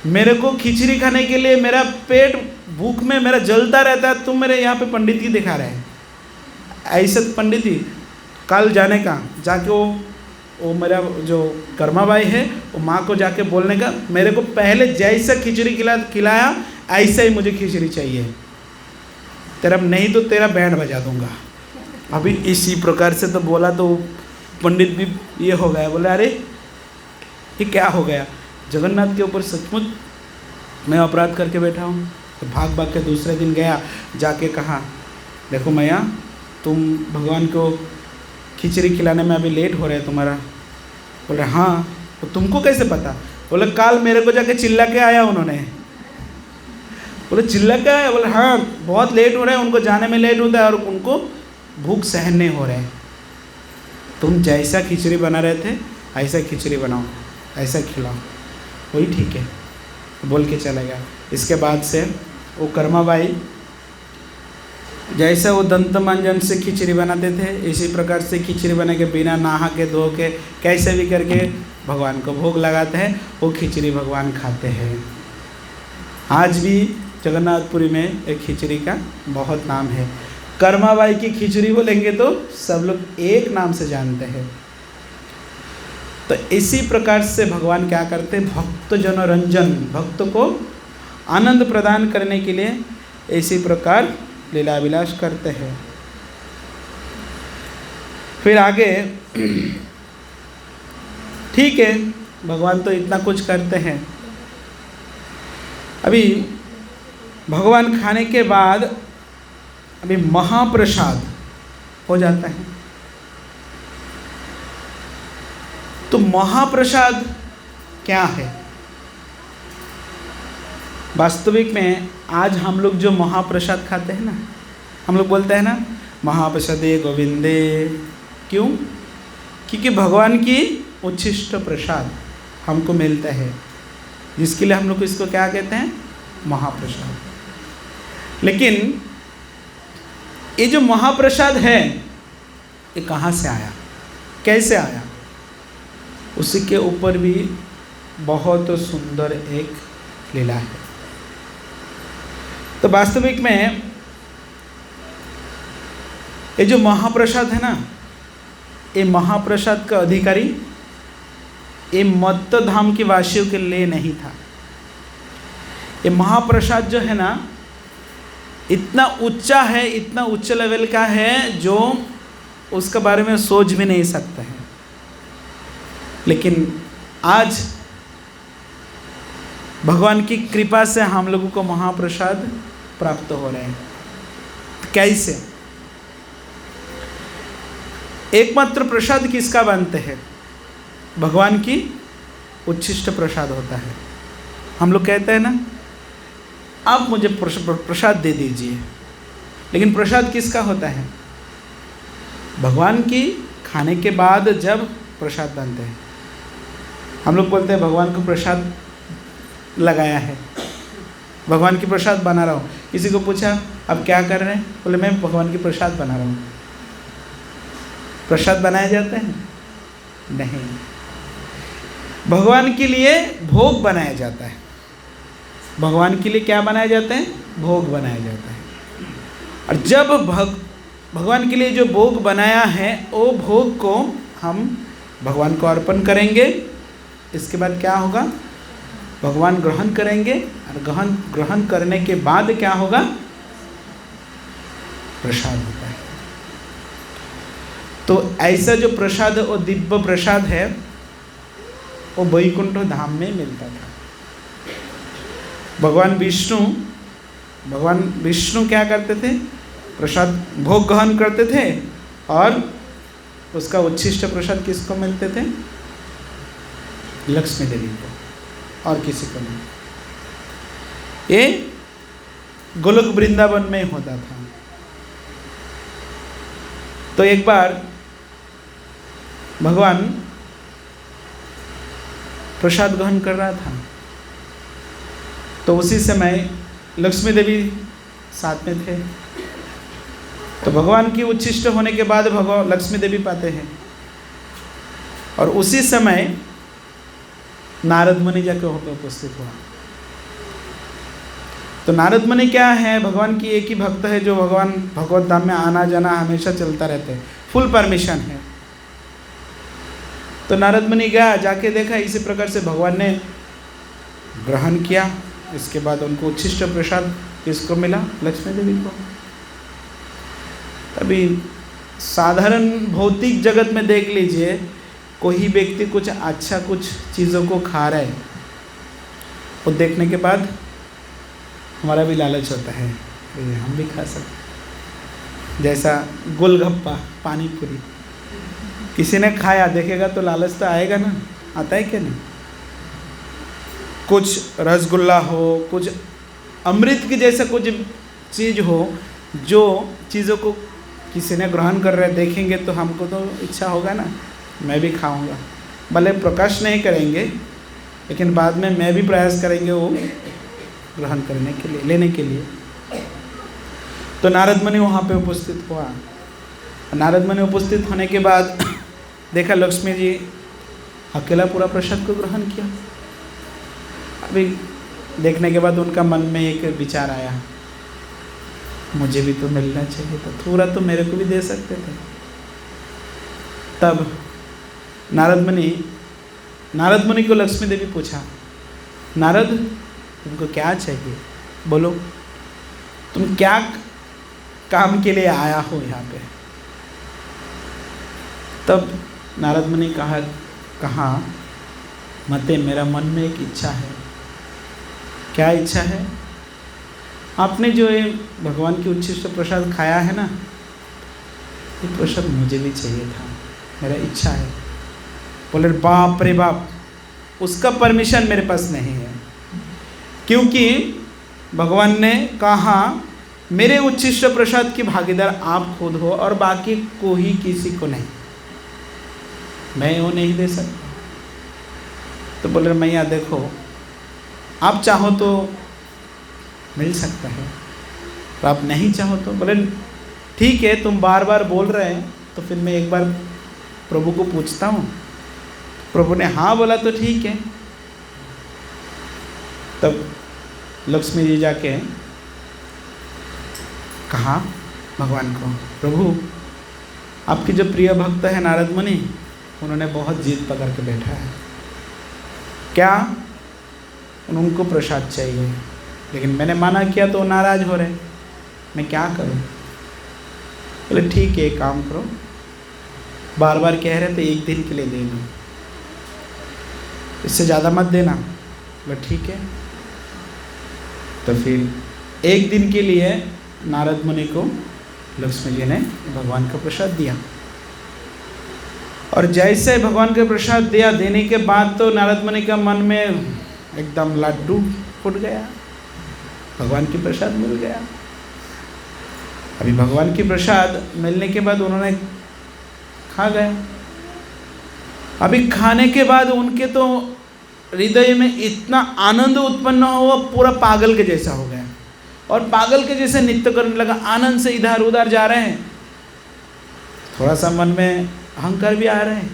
मेरे को खिचड़ी खाने के लिए मेरा पेट भूख में मेरा जलता रहता है, तुम मेरे यहाँ पे पंडित ही दिखा रहे हैं। ऐसा पंडित ही कल जाने का, जाके वो मेरा जो कर्माबाई है वो माँ को जाके बोलने का, मेरे को पहले जैसा खिचड़ी खिलाया ऐसा ही मुझे खिचड़ी चाहिए, तेरा नहीं तो तेरा बैंड बजा दूंगा। अभी इसी प्रकार से तो बोला तो पंडित भी ये हो गया, बोले अरे ये क्या हो गया, जगन्नाथ के ऊपर सचमुच मैं अपराध करके बैठा हूँ। तो भाग भाग के दूसरे दिन गया, जाके कहा देखो मैया तुम भगवान को खिचड़ी खिलाने में अभी लेट हो रहा है तुम्हारा। बोल रहे हाँ, तो तुमको कैसे पता? बोले कल मेरे को जाके चिल्ला के आया उन्होंने। बोले चिल्ला के आया? बोले हाँ बहुत लेट हो रहा है, उनको जाने में लेट होता है और उनको भूख सहन नहीं हो रहा है। तुम जैसा खिचड़ी बना रहे थे ऐसा खिचड़ी बनाओ, ऐसा खिलाओ। वही ठीक है बोल के चला गया। इसके बाद से वो कर्माबाई जैसे वो दंत मंजन से खिचड़ी बनाते थे, इसी प्रकार से खिचड़ी बना के बिना नहा के धो के कैसे भी करके भगवान को भोग लगाते हैं। वो खिचड़ी भगवान खाते हैं। आज भी जगन्नाथपुरी में एक खिचड़ी का बहुत नाम है। कर्माबाई की खिचड़ी बोलेंगे तो सब लोग एक नाम से जानते हैं। तो इसी प्रकार से भगवान क्या करते हैं, भक्त जन रंजन, भक्त को आनंद प्रदान करने के लिए इसी प्रकार लीला विलास करते हैं। फिर आगे ठीक है, भगवान तो इतना कुछ करते हैं। अभी भगवान खाने के बाद अभी महाप्रसाद हो जाता है। तो महाप्रसाद क्या है? वास्तविक में आज हम लोग जो महाप्रसाद खाते हैं ना, हम लोग बोलते हैं ना महाप्रसादे गोविंदे। क्यों? क्योंकि भगवान की उच्छिष्ट प्रसाद हमको मिलता है, जिसके लिए हम लोग इसको क्या कहते हैं, महाप्रसाद। लेकिन ये जो महाप्रसाद है ये कहाँ से आया, कैसे आया, उसी के ऊपर भी बहुत सुंदर एक लीला है। तो वास्तविक में ये जो महाप्रसाद है ना, ये महाप्रसाद का अधिकारी ये मत्त धाम के वासियों के लिए नहीं था। ये महाप्रसाद जो है ना इतना ऊंचा है, इतना उच्च लेवल का है जो उसके बारे में सोच भी नहीं सकते हैं। लेकिन आज भगवान की कृपा से हम लोगों को महाप्रसाद प्राप्त हो रहे हैं। कैसे? एकमात्र प्रसाद किसका बनते हैं? भगवान की उच्छिष्ट प्रसाद होता है। हम लोग कहते हैं ना आप मुझे प्रसाद दे दीजिए, लेकिन प्रसाद किसका होता है? भगवान की खाने के बाद जब प्रसाद बनते हैं, हम लोग बोलते हैं भगवान को प्रसाद लगाया है, भगवान की प्रसाद बना रहा हूँ। किसी को पूछा अब क्या कर रहे हैं, बोले मैं भगवान की प्रसाद बना रहा हूँ। प्रसाद बनाए जाते हैं? नहीं, भगवान के लिए भोग बनाया जाता है। भगवान के लिए क्या बनाया जाता है? भोग बनाया जाता है। और जब भगवान के लिए जो भोग बनाया है वो भोग को हम भगवान को अर्पण करेंगे। इसके बाद क्या होगा? भगवान ग्रहण करेंगे, और ग्रहण करने के बाद क्या होगा? प्रसाद होता है। तो ऐसा जो प्रसाद वो दिव्य प्रसाद है वो वैकुंठ धाम में मिलता था। भगवान विष्णु क्या करते थे? प्रसाद भोग ग्रहण करते थे, और उसका उच्छिष्ट प्रसाद किसको मिलते थे? लक्ष्मी देवी को, और किसी को नहीं। ये गोलोक वृंदावन में होता था। तो एक बार भगवान प्रसाद ग्रहण कर रहा था, तो उसी समय लक्ष्मी देवी साथ में थे। तो भगवान की उच्छिष्ट होने के बाद भगवान लक्ष्मी देवी पाते हैं, और उसी समय नारद मुनि जाकर वहाँ पर उपस्थित हुआ। तो नारद मुनि क्या है? भगवान की एक ही भक्त है जो भगवान भगवत धाम में आना जाना हमेशा चलता रहता है, फुल परमिशन है। तो नारद मुनि गया, जाके देखा इसी प्रकार से भगवान ने ग्रहण किया। इसके बाद उनको उच्छिष्ट प्रसाद किसको मिला? लक्ष्मी देवी को। अभी साधारण भौतिक जगत में देख लीजिए, कोई व्यक्ति कुछ अच्छा कुछ चीज़ों को खा रहा है, वो देखने के बाद हमारा भी लालच होता है हम भी खा सकते। जैसा गोलगप्पा, पानी पूरी, किसी ने खाया देखेगा तो लालच तो आएगा ना, आता है क्या नहीं? कुछ रसगुल्ला हो, कुछ अमृत की जैसा कुछ चीज़ हो, जो चीज़ों को किसी ने ग्रहण कर रहे देखेंगे तो हमको तो इच्छा होगा ना, मैं भी खाऊंगा। भले प्रकाश नहीं करेंगे, लेकिन बाद में मैं भी प्रयास करेंगे वो ग्रहण करने के लिए, लेने के लिए। तो नारद मुनि वहाँ पे उपस्थित हुआ। नारद मुनि उपस्थित होने के बाद देखा लक्ष्मी जी अकेला पूरा प्रसाद को ग्रहण किया। अभी देखने के बाद उनका मन में एक विचार आया, मुझे भी तो मिलना चाहिए था, थोड़ा तो मेरे को भी दे सकते थे। तब नारद मुनि को लक्ष्मी देवी पूछा, नारद तुमको क्या चाहिए, बोलो तुम क्या काम के लिए आया हो यहाँ पे। तब नारद मुनि कहा मते मेरा मन में एक इच्छा है। क्या इच्छा है? आपने जो ये भगवान की उच्छिष्ट प्रसाद खाया है ना, ये प्रसाद मुझे भी चाहिए था, मेरा इच्छा है। बोले बाप रे बाप, उसका परमिशन मेरे पास नहीं है, क्योंकि भगवान ने कहा मेरे उच्छिष्ट प्रसाद की भागीदार आप खुद हो और बाकी कोई किसी को नहीं, मैं वो नहीं दे सकता। तो बोले मैया देखो, आप चाहो तो मिल सकता है, तो आप नहीं चाहो तो। बोले ठीक है, तुम बार बार बोल रहे हैं तो फिर मैं एक बार प्रभु को पूछता हूँ। प्रभु ने हाँ बोला तो ठीक है। तब लक्ष्मी जी जाके कहा भगवान को, प्रभु आपके जो प्रिय भक्त है नारद मुनि, उन्होंने बहुत जिद पकड़ के बैठा है। क्या? उनको प्रसाद चाहिए, लेकिन मैंने मना किया तो नाराज हो रहे, मैं क्या करूं? बोले ठीक है, एक काम करो, बार बार कह रहे थे एक दिन के लिए दे दो, इससे ज़्यादा मत देना। बोले ठीक है। तो फिर एक दिन के लिए नारद मुनि को लक्ष्मी जी ने भगवान का प्रसाद दिया। और जैसे भगवान का प्रसाद दिया, देने के बाद तो नारद मुनि का मन में एकदम लड्डू फूट गया, भगवान की प्रसाद मिल गया। अभी भगवान की प्रसाद मिलने के बाद उन्होंने खा गया। अभी खाने के बाद उनके तो हृदय में इतना आनंद उत्पन्न हुआ, पूरा पागल के जैसा हो गया, और पागल के जैसे नृत्य करने लगा, आनंद से इधर उधर जा रहे हैं। थोड़ा सा मन में अहंकार भी आ रहे हैं,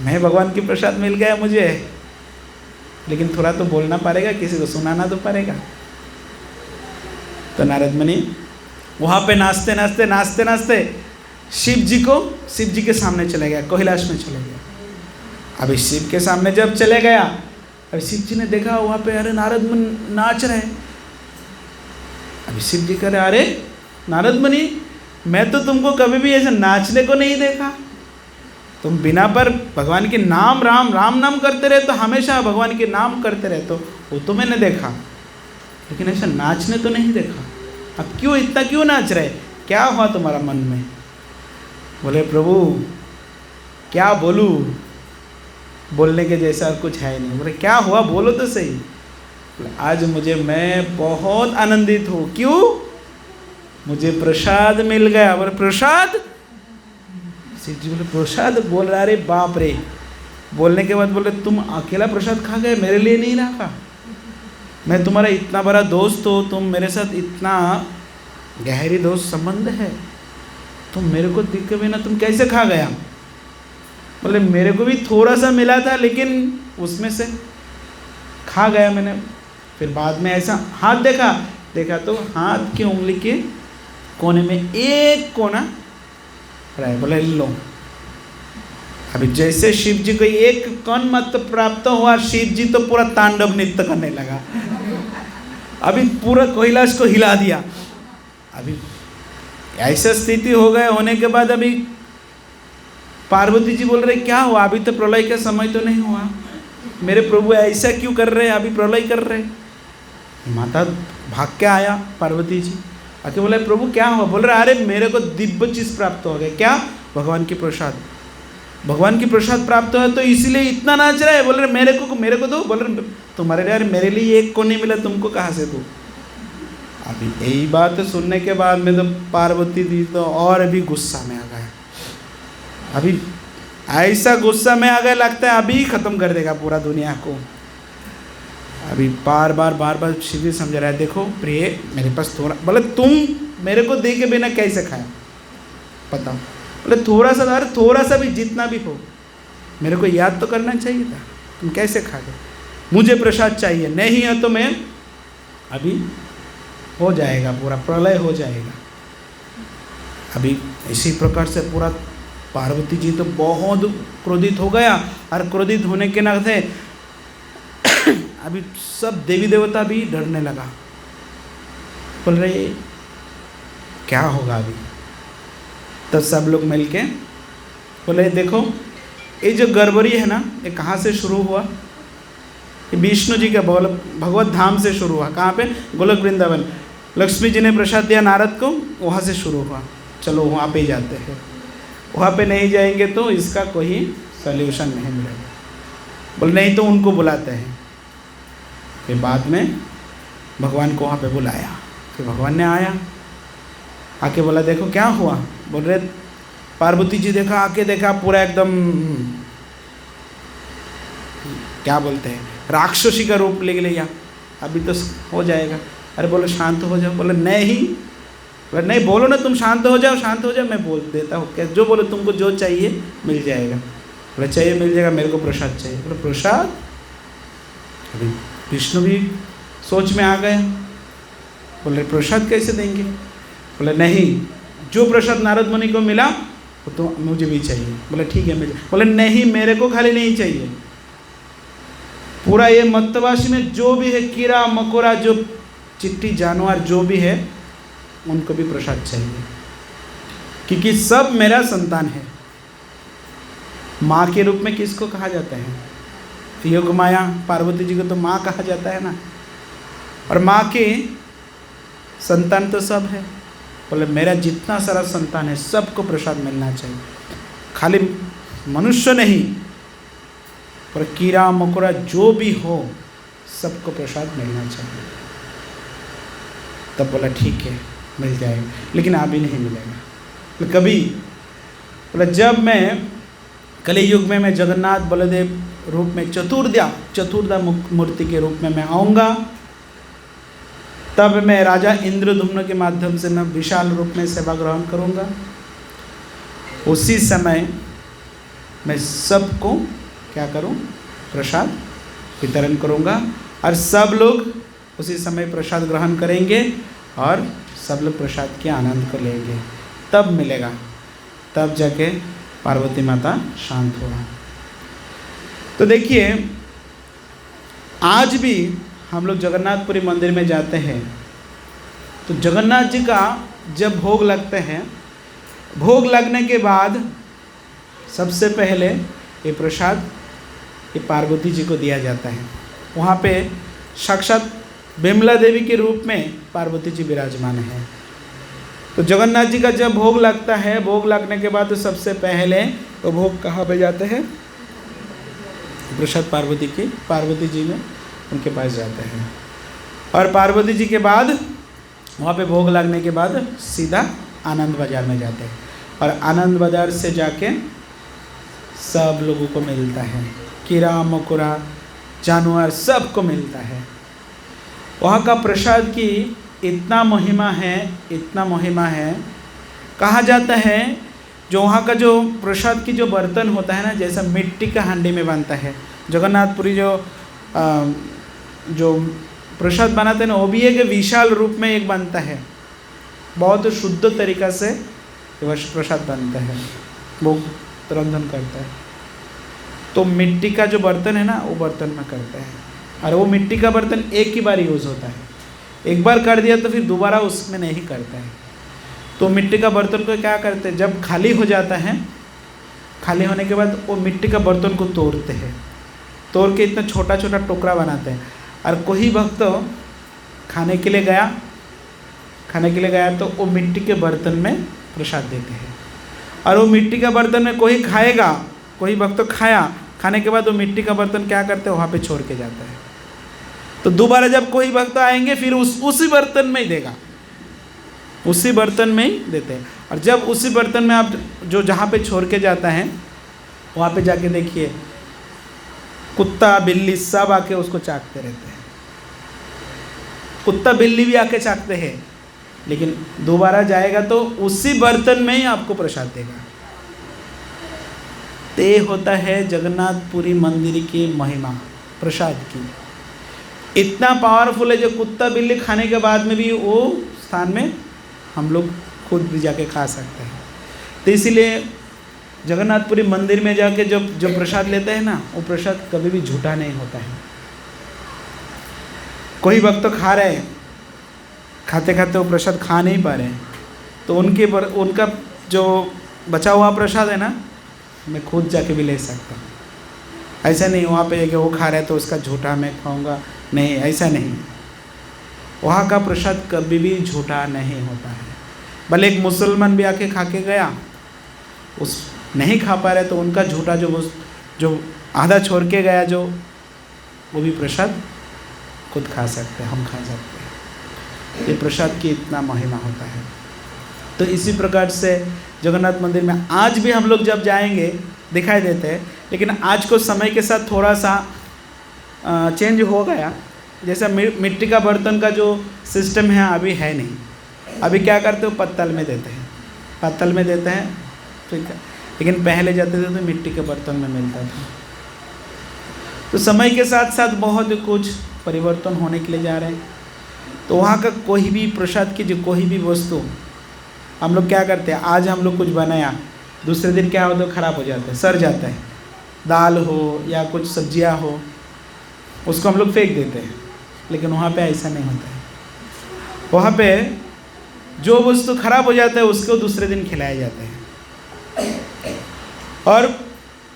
मैं भगवान की प्रसाद मिल गया मुझे, लेकिन थोड़ा तो बोलना पड़ेगा, किसी को सुनाना तो पड़ेगा। तो नारद मुनि वहाँ पे नाचते नाचते शिव जी के सामने चले गया, कैलाश में चले गया। अभी शिव के सामने जब चले गया, अभी शिव जी ने देखा वहाँ पे अरे नारद मुनि नाच रहे। अभी शिव जी कह रहे अरे नारद मुनि, मैं तो तुमको कभी भी ऐसे नाचने को नहीं देखा, तुम बिना पर भगवान के नाम राम नाम करते रहे, तो हमेशा भगवान के नाम करते रहे, तो वो तो मैंने देखा, लेकिन ऐसा नाचने तो नहीं देखा। अब क्यों इतना क्यों नाच रहे, क्या हुआ तुम्हारा मन में? बोले प्रभु क्या बोलूँ, बोलने के जैसा कुछ है नहीं। बोले क्या हुआ, बोलो तो सही। आज मैं बहुत आनंदित हूँ। क्यों? मुझे प्रसाद मिल गया। बोले प्रसाद? शिव जी बोले प्रसाद? बोल रहा अरे बाप रे। बोलने के बाद बोले तुम अकेला प्रसाद खा गए, मेरे लिए नहीं रखा? मैं तुम्हारा इतना बड़ा दोस्त हो, तुम मेरे साथ इतना गहरी दोस्त संबंध है, तुम मेरे को दिख के बिना तुम कैसे खा गया? बोले मेरे को भी थोड़ा सा मिला था, लेकिन उसमें से खा गया मैंने। फिर बाद में ऐसा हाथ देखा तो हाथ की उंगली के कोने में एक कोना रहा। बोले लो। अभी जैसे शिव जी को एक कण मत प्राप्त हुआ, शिव जी तो पूरा तांडव नृत्य करने लगा, अभी पूरा कैलाश को हिला दिया। अभी ऐसा स्थिति हो गए, होने के बाद अभी पार्वती जी बोल रहे क्या हुआ, अभी तो प्रलय का समय तो नहीं हुआ, मेरे प्रभु ऐसा क्यों कर रहे हैं, अभी प्रलय कर रहे। माता भाग के आया पार्वती जी, आके बोला प्रभु क्या हुआ? बोल रहे अरे मेरे को दिव्य चीज़ प्राप्त हो गया। क्या? भगवान की प्रसाद। भगवान की प्रसाद प्राप्त हुआ तो इसीलिए इतना नाच रहा है। बोल रहे मेरे को दो। बोल रहे तुम्हारे लिए, अरे मेरे लिए एक को नहीं मिला, तुमको कहाँ से दो? अभी यही बात सुनने के बाद में तो पार्वती जी तो और भी गुस्सा में आ गए। अभी ऐसा गुस्सा में आ गए, लगता है अभी ख़त्म कर देगा पूरा दुनिया को। अभी बार बार शिव जी समझा रहा है, देखो प्रिय मेरे पास थोड़ा, बोले तुम मेरे को दे के बिना कैसे खाया बताओ, बोले थोड़ा सा भी जितना भी हो मेरे को याद तो करना चाहिए था, तुम कैसे खा गए, मुझे प्रसाद चाहिए, नहीं है तो मैं अभी हो जाएगा, पूरा प्रलय हो जाएगा। अभी इसी प्रकार से पूरा पार्वती जी तो बहुत क्रोधित हो गया, और क्रोधित होने के नाते अभी सब देवी देवता भी डरने लगा, बोल रहे क्या होगा अभी। तब सब लोग मिलके बोले देखो ये जो गड़बड़ी है ना, ये कहाँ से शुरू हुआ, ये विष्णु जी का भगवत धाम से शुरू हुआ। कहाँ पे? गोलोक वृंदावन। लक्ष्मी जी ने प्रसाद दिया नारद को, वहाँ से शुरू हुआ, चलो वहाँ पे जाते हैं, वहाँ पे नहीं जाएंगे तो इसका कोई सल्यूशन नहीं मिलेगा। बोले नहीं तो उनको बुलाते हैं। फिर बाद में भगवान को वहाँ पे बुलाया, फिर भगवान ने आया, आके बोला देखो क्या हुआ। बोल रहे पार्वती जी देखा, आके देखा पूरा एकदम क्या बोलते हैं राक्षसी का रूप ले लिया, अभी तो हो जाएगा। अरे बोलो शांत हो जाओ। बोले नहीं, बोले नहीं बोलो ना, तुम शांत हो जाओ, शांत हो जाओ, मैं बोल देता हूँ, क्या जो बोलो, तुमको जो चाहिए मिल जाएगा। बोले चाहिए मिल जाएगा, मेरे को प्रसाद चाहिए। बोले प्रसाद? अभी विष्णु भी सोच में आ गए, बोले प्रसाद कैसे देंगे। बोले नहीं, जो प्रसाद नारद मुनि को मिला वो तो मुझे भी चाहिए। बोले ठीक है मुझे। बोले नहीं, मेरे को खाली नहीं चाहिए, पूरा ये मत्तवासी में जो भी है कीड़ा मकोड़ा, जो चिट्टी जानवर जो भी है, उनको भी प्रसाद चाहिए, क्योंकि सब मेरा संतान है। माँ के रूप में किसको कहा जाता है? योग माया पार्वती जी को तो माँ कहा जाता है ना, और माँ के संतान तो सब है। बोले मेरा जितना सारा संतान है सबको प्रसाद मिलना चाहिए, खाली मनुष्य नहीं पर कीड़ा मकोड़ा जो भी हो सबको प्रसाद मिलना चाहिए। तब बोला ठीक है मिल जाएगा, लेकिन अभी नहीं मिलेगा। तो कभी बोला जब मैं कली युग में मैं जगन्नाथ बलदेव रूप में चतुर्धा मूर्ति के रूप में मैं आऊँगा, तब मैं राजा इंद्रद्युम्न के माध्यम से मैं विशाल रूप में सेवा ग्रहण करूँगा। उसी समय मैं सबको क्या करूँ? प्रसाद वितरण करूँगा, और सब लोग उसी समय प्रसाद ग्रहण करेंगे और सब लोग प्रसाद के आनंद को लेंगे, तब मिलेगा, तब जाके पार्वती माता शांत हुआ। तो देखिए आज भी हम लोग जगन्नाथपुरी मंदिर में जाते हैं तो जगन्नाथ जी का जब भोग लगते हैं, भोग लगने के बाद सबसे पहले ये प्रसाद ये पार्वती जी को दिया जाता है। वहाँ पे साक्षात बिमला देवी के रूप में पार्वती जी विराजमान है। तो जगन्नाथ जी का जब भोग लगता है, भोग लगने के बाद तो सबसे पहले वो भोग कहाँ पे जाते हैं? प्रसाद पार्वती जी में उनके पास जाते हैं, और पार्वती जी के बाद वहाँ पे भोग लगने के बाद सीधा आनंद बाज़ार में जाते हैं, और आनंद बाज़ार से जाके सब लोगों को मिलता है, कीड़ा मकोड़ा जानवर सबको मिलता है। वहाँ का प्रसाद की इतना महिमा है, कहा जाता है जो वहाँ का जो प्रसाद की जो बर्तन होता है ना, जैसा मिट्टी का हांडी में बनता है। जगन्नाथपुरी जो प्रसाद बनाते हैं ना, वो भी एक विशाल रूप में एक बनता है, बहुत शुद्ध तरीक़ा से प्रसाद बनता है, वो रंधन करता है। तो मिट्टी का जो बर्तन है ना, वो बर्तन में करते हैं, और वो मिट्टी का बर्तन एक ही बार यूज़ होता है, एक बार कर दिया तो फिर दोबारा उसमें नहीं करते हैं। तो मिट्टी का बर्तन को क्या करते हैं, जब खाली हो जाता है, खाली होने के बाद वो मिट्टी का बर्तन को तोड़ते हैं, तोड़ के इतना छोटा छोटा टुकड़ा बनाते हैं, और कोई भक्त खाने के लिए गया तो वो मिट्टी के बर्तन में प्रसाद देते हैं, और वो मिट्टी का बर्तन में कोई खाएगा, कोई भक्त खाया, खाने के बाद वो मिट्टी का बर्तन क्या करते हैं, वहाँ पे छोड़ के जाता है। तो दोबारा जब कोई भक्त आएंगे फिर उसी बर्तन में ही देगा, उसी बर्तन में ही देते हैं। और जब उसी बर्तन में आप जो जहाँ पे छोड़ के जाता है, वहाँ पे जाके देखिए कुत्ता बिल्ली सब आके उसको चाटते रहते हैं, कुत्ता बिल्ली भी आके चाटते हैं, लेकिन दोबारा जाएगा तो उसी बर्तन में ही आपको प्रसाद देगा। तो ये होता है जगन्नाथपुरी मंदिर की महिमा प्रसाद की। इतना पावरफुल है जो कुत्ता बिल्ली खाने के बाद में भी वो स्थान में हम लोग खुद भी जाके खा सकते हैं। तो इसीलिए जगन्नाथपुरी मंदिर में जाके जो प्रसाद लेते हैं ना, वो प्रसाद कभी भी झूठा नहीं होता है। कोई वक्त तो खा रहे हैं, खाते खाते वो प्रसाद खा नहीं पा रहे हैं, तो उनका जो बचा हुआ प्रसाद है ना, मैं खुद जाके भी ले सकता हूँ। ऐसा नहीं वहाँ पे कि वो खा रहे हैं तो उसका झूठा मैं खाऊंगा, नहीं, ऐसा नहीं। वहाँ का प्रसाद कभी भी झूठा नहीं होता है। भले एक मुसलमान भी आके खा के गया, उस नहीं खा पा रहे तो उनका झूठा जो आधा छोड़ के गया, जो वो भी प्रसाद खुद खा सकते हैं, हम खा सकते हैं। ये प्रसाद की इतना महिमा होता है। तो इसी प्रकार से जगन्नाथ मंदिर में आज भी हम लोग जब जाएंगे दिखाई देते हैं, लेकिन आज को समय के साथ थोड़ा सा चेंज हो गया। जैसा मिट्टी का बर्तन का जो सिस्टम है अभी है नहीं। अभी क्या करते हो, पत्तल में देते हैं, पत्तल में देते हैं, ठीक है। लेकिन पहले जाते थे तो मिट्टी के बर्तन में मिलता था। तो समय के साथ साथ बहुत कुछ परिवर्तन होने के लिए जा रहे हैं। तो वहाँ का कोई भी प्रसाद की जो कोई भी वस्तु हम लोग क्या करते हैं, आज हम लोग कुछ बनाया, दूसरे दिन क्या होता है, ख़राब हो जाता है, सड़ जाता है। दाल हो या कुछ सब्जियां हो, उसको हम लोग फेंक देते हैं। लेकिन वहाँ पे ऐसा नहीं होता है। वहाँ पे जो वस्तु खराब हो जाता है उसको दूसरे दिन खिलाया जाता है। और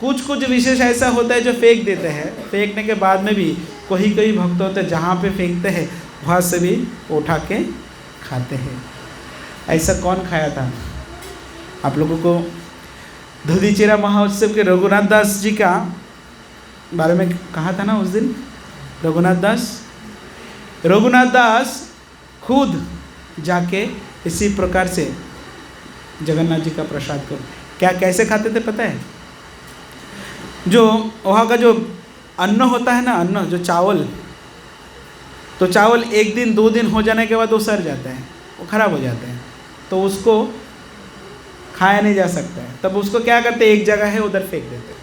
कुछ विशेष ऐसा होता है जो फेंक देते हैं, फेंकने के बाद में भी कोई भक्त होते हैं जहाँ पे फेंकते हैं वहाँ से भी उठा के खाते हैं। ऐसा कौन खाया था? आप लोगों को धुदीचेरा महोत्सव के रघुनाथ दास जी का बारे में कहा था ना उस दिन। रघुनाथ दास खुद जाके इसी प्रकार से जगन्नाथ जी का प्रसाद को कैसे खाते थे पता है? जो वहाँ का जो अन्न होता है ना, अन्न जो चावल, तो चावल 1 दिन 2 दिन हो जाने के बाद वो सड़ जाता है, वो खराब हो जाता है, तो उसको खाया नहीं जा सकता है। तब उसको क्या करते, एक जगह है उधर फेंक देते।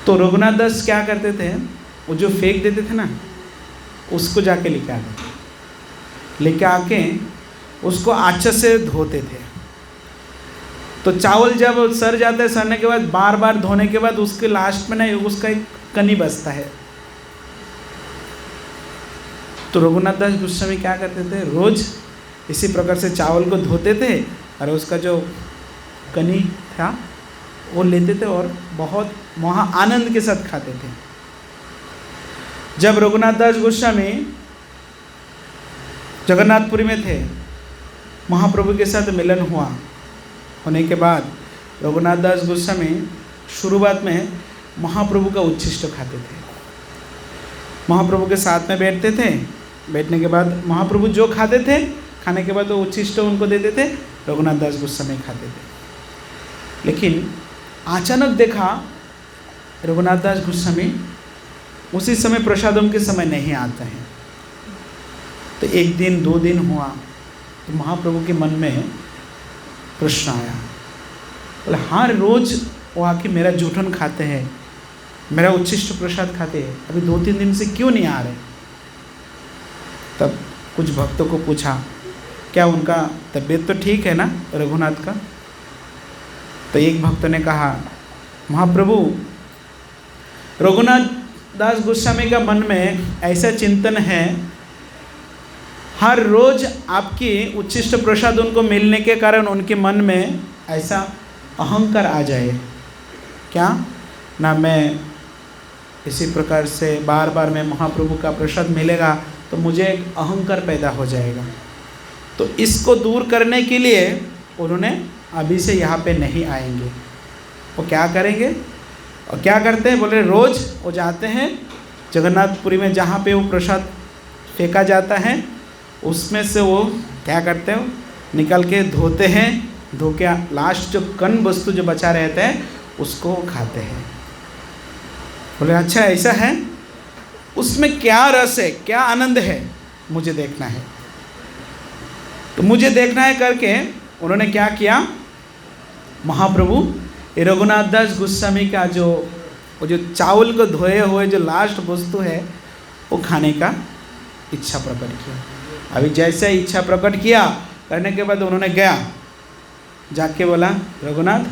तो रघुनाथ दास क्या करते थे, वो जो फेंक देते थे ना, उसको जाके लेके आते थे, लेके आके उसको अच्छे से धोते थे। तो चावल जब सड़ जाता है, सड़ने के बाद बार बार धोने के बाद उसके लास्ट में ना उसका एक कनी बचता है। तो रघुनाथ दास गोस्वामी क्या करते थे, रोज इसी प्रकार से चावल को धोते थे और उसका जो कनी था वो लेते थे और बहुत वहाँ आनंद के साथ खाते थे। जब रघुनाथ दास गोस्वामी जगन्नाथपुरी में थे, महाप्रभु के साथ मिलन होने के बाद रघुनाथ दास गोस्वामी शुरुआत में महाप्रभु का उच्छिष्ट खाते थे। महाप्रभु के साथ में बैठते थे, बैठने के बाद महाप्रभु जो खाते थे, खाने के बाद वो उच्छिष्ट उनको देते थे, रघुनाथ दास गोस्वामी खाते थे। लेकिन अचानक देखा रघुनाथ दास गोस्वामी उसी समय प्रसादम के समय नहीं आता है। तो 1 दिन 2 दिन हुआ तो महाप्रभु के मन में प्रश्न आया, बोले हाँ रोज वो आके मेरा जूठन खाते हैं, मेरा उच्छिष्ट प्रसाद खाते हैं, अभी 2-3 दिन से क्यों नहीं आ रहे? तब कुछ भक्तों को पूछा, क्या उनका तबीयत तो ठीक है ना रघुनाथ का? तो एक भक्त ने कहा, महाप्रभु रघुनाथ दास गोस्वामी का मन में ऐसा चिंतन है, हर रोज आपकी उच्छिष्ट प्रसाद उनको मिलने के कारण उनके मन में ऐसा अहंकार आ जाए क्या ना, मैं इसी प्रकार से बार बार में महाप्रभु का प्रसाद मिलेगा तो मुझे एक अहंकार पैदा हो जाएगा। तो इसको दूर करने के लिए उन्होंने अभी से यहाँ पे नहीं आएंगे। वो क्या करेंगे और क्या करते हैं, बोले रोज़ वो जाते हैं जगन्नाथपुरी में जहाँ पे वो प्रसाद फेंका जाता है, उसमें से वो क्या करते हैं, निकल के धोते हैं, धो के लास्ट जो कण वस्तु जो बचा रहता है उसको खाते हैं। बोले अच्छा ऐसा है? उसमें क्या रस है, क्या आनंद है, मुझे देखना है। तो मुझे देखना है करके उन्होंने क्या किया, महाप्रभु रघुनाथ दास गोस्वामी का वो जो चावल को धोए हुए जो लास्ट वस्तु है वो खाने का इच्छा प्रकट किया। अभी जैसे इच्छा प्रकट किया करने के बाद उन्होंने गया, जाके बोला, रघुनाथ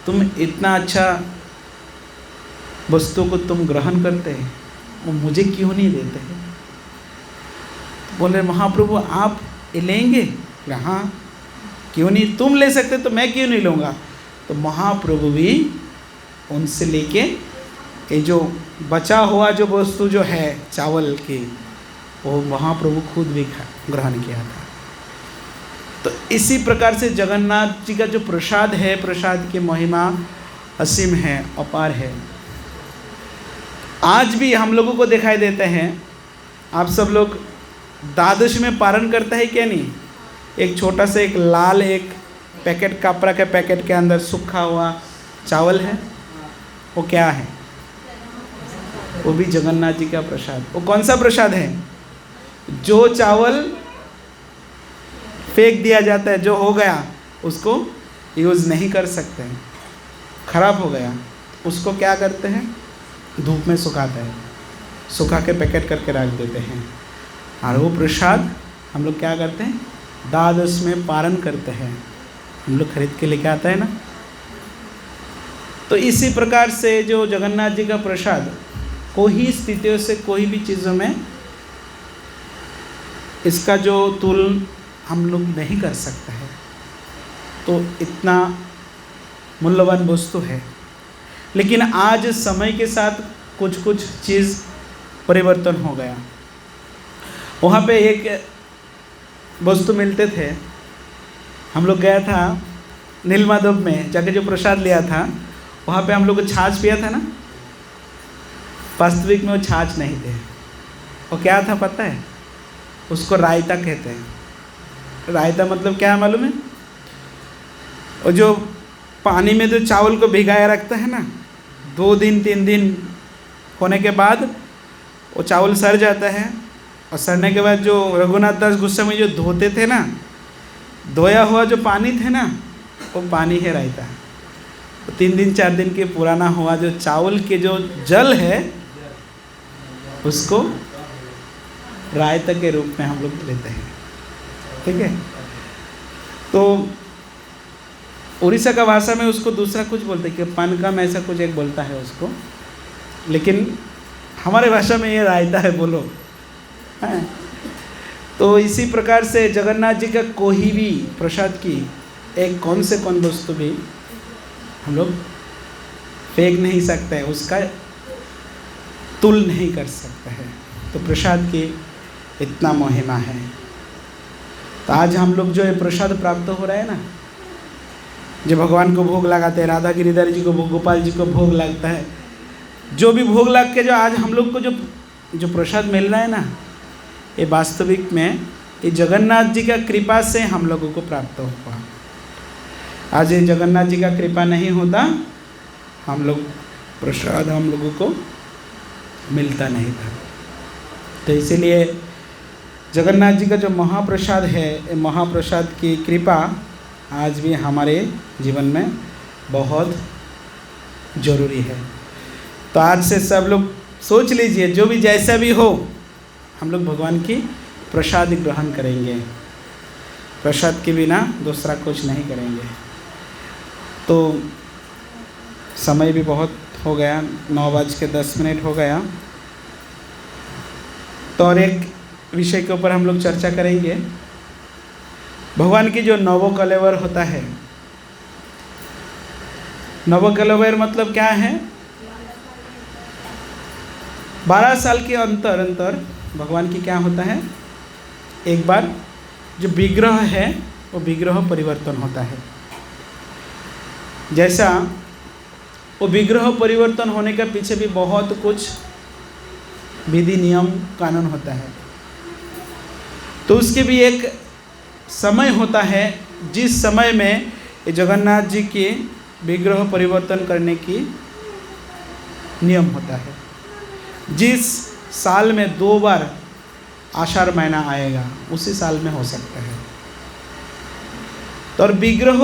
तुम इतना अच्छा वस्तु को तुम ग्रहण करते हैं, वो मुझे क्यों नहीं देते हैं? बोले महाप्रभु आप लेंगे? हाँ, क्यों नहीं, तुम ले सकते तो मैं क्यों नहीं लूँगा। तो महाप्रभु भी उनसे लेके ये जो बचा हुआ जो वस्तु जो है चावल की, वो महाप्रभु खुद भी ग्रहण किया था। तो इसी प्रकार से जगन्नाथ जी का जो प्रसाद है, प्रसाद की महिमा असीम है, अपार है। आज भी हम लोगों को दिखाई देते हैं। आप सब लोग द्वादशी में पारण करते हैं क्या नहीं? एक छोटा सा एक लाल एक पैकेट, कपड़ा के पैकेट के अंदर सूखा हुआ चावल है, वो क्या है? वो भी जगन्नाथ जी का प्रसाद। वो कौन सा प्रसाद है? जो चावल फेंक दिया जाता है, जो हो गया उसको यूज़ नहीं कर सकते हैं, खराब हो गया, उसको क्या करते हैं? धूप में सुखाते हैं, सुखा के पैकेट करके रख देते हैं। और वो प्रसाद हम लोग क्या करते हैं? द्वादश में पारण करते हैं, हम लोग खरीद के लेके आते हैं ना। तो इसी प्रकार से जो जगन्नाथ जी का प्रसाद, कोई स्थितियों से कोई भी चीज़ों में इसका जो तुल हम लोग नहीं कर सकते हैं। तो इतना मूल्यवान वस्तु है। लेकिन आज समय के साथ कुछ कुछ चीज़ परिवर्तन हो गया। वहाँ पे एक वस्तु मिलते थे, हम लोग गया था नीलमाधव में जाके जो प्रसाद लिया था, वहाँ पे हम लोग को छाछ पिया था ना। वास्तविक में वो छाछ नहीं थे, वो क्या था पता है? उसको रायता कहते हैं। रायता मतलब क्या है मालूम है? और जो पानी में जो चावल को भिगाया रखता है ना, 2 दिन 3 दिन होने के बाद वो चावल सड़ जाता है, और सड़ने के बाद जो रघुनाथ दास गोस्वामी जो धोते थे ना, धोया हुआ जो पानी थे ना, वो पानी है रायता। तो 3 दिन 4 दिन के पुराना हुआ जो चावल के जो जल है, उसको रायता के रूप में हम लोग लेते हैं। ठीक है। तो उड़ीसा का भाषा में उसको दूसरा कुछ बोलते हैं, कि पानका में ऐसा कुछ एक बोलता है उसको, लेकिन हमारे भाषा में ये रायता है बोलो। है। तो इसी प्रकार से जगन्नाथ जी का कोई भी प्रसाद की एक कौन से कौन वस्तु भी हम लोग फेंक नहीं सकते हैं, उसका तुल नहीं कर सकते हैं। तो प्रसाद की इतना महिमा है। तो आज हम लोग जो है प्रसाद प्राप्त हो रहा है ना, जो भगवान को भोग लगाते हैं, राधा गिरिधर जी को, गोपाल जी को भोग लगता है, जो भी भोग लग के जो आज हम लोग को जो प्रसाद मिल रहा है ना, ये वास्तविक में ये जगन्नाथ जी का कृपा से हम लोगों को प्राप्त हुआ। आज ये जगन्नाथ जी का कृपा नहीं होता, हम लोग प्रसाद हम लोगों को मिलता नहीं था। तो इसीलिए जगन्नाथ जी का जो महाप्रसाद है, ये महाप्रसाद की कृपा आज भी हमारे जीवन में बहुत ज़रूरी है। तो आज से सब लोग सोच लीजिए, जो भी जैसा भी हो, हम लोग भगवान की प्रसाद ग्रहण करेंगे, प्रसाद के बिना दूसरा कुछ नहीं करेंगे। तो समय भी बहुत हो गया, 9:10 हो गया। तो और एक विषय के ऊपर हम लोग चर्चा करेंगे। भगवान की जो नवकलेवर होता है, नवकलेवर मतलब क्या है? 12 साल के अंतर भगवान की क्या होता है? एक बार जो विग्रह है वो विग्रह परिवर्तन होता है। जैसा वो विग्रह परिवर्तन होने के पीछे भी बहुत कुछ विधि नियम कानून होता है। तो उसके भी एक समय होता है, जिस समय में ये जगन्नाथ जी के विग्रह परिवर्तन करने की नियम होता है। जिस साल में 2 बार आषाढ़ महीना आएगा उसी साल में हो सकता है। तो और विग्रह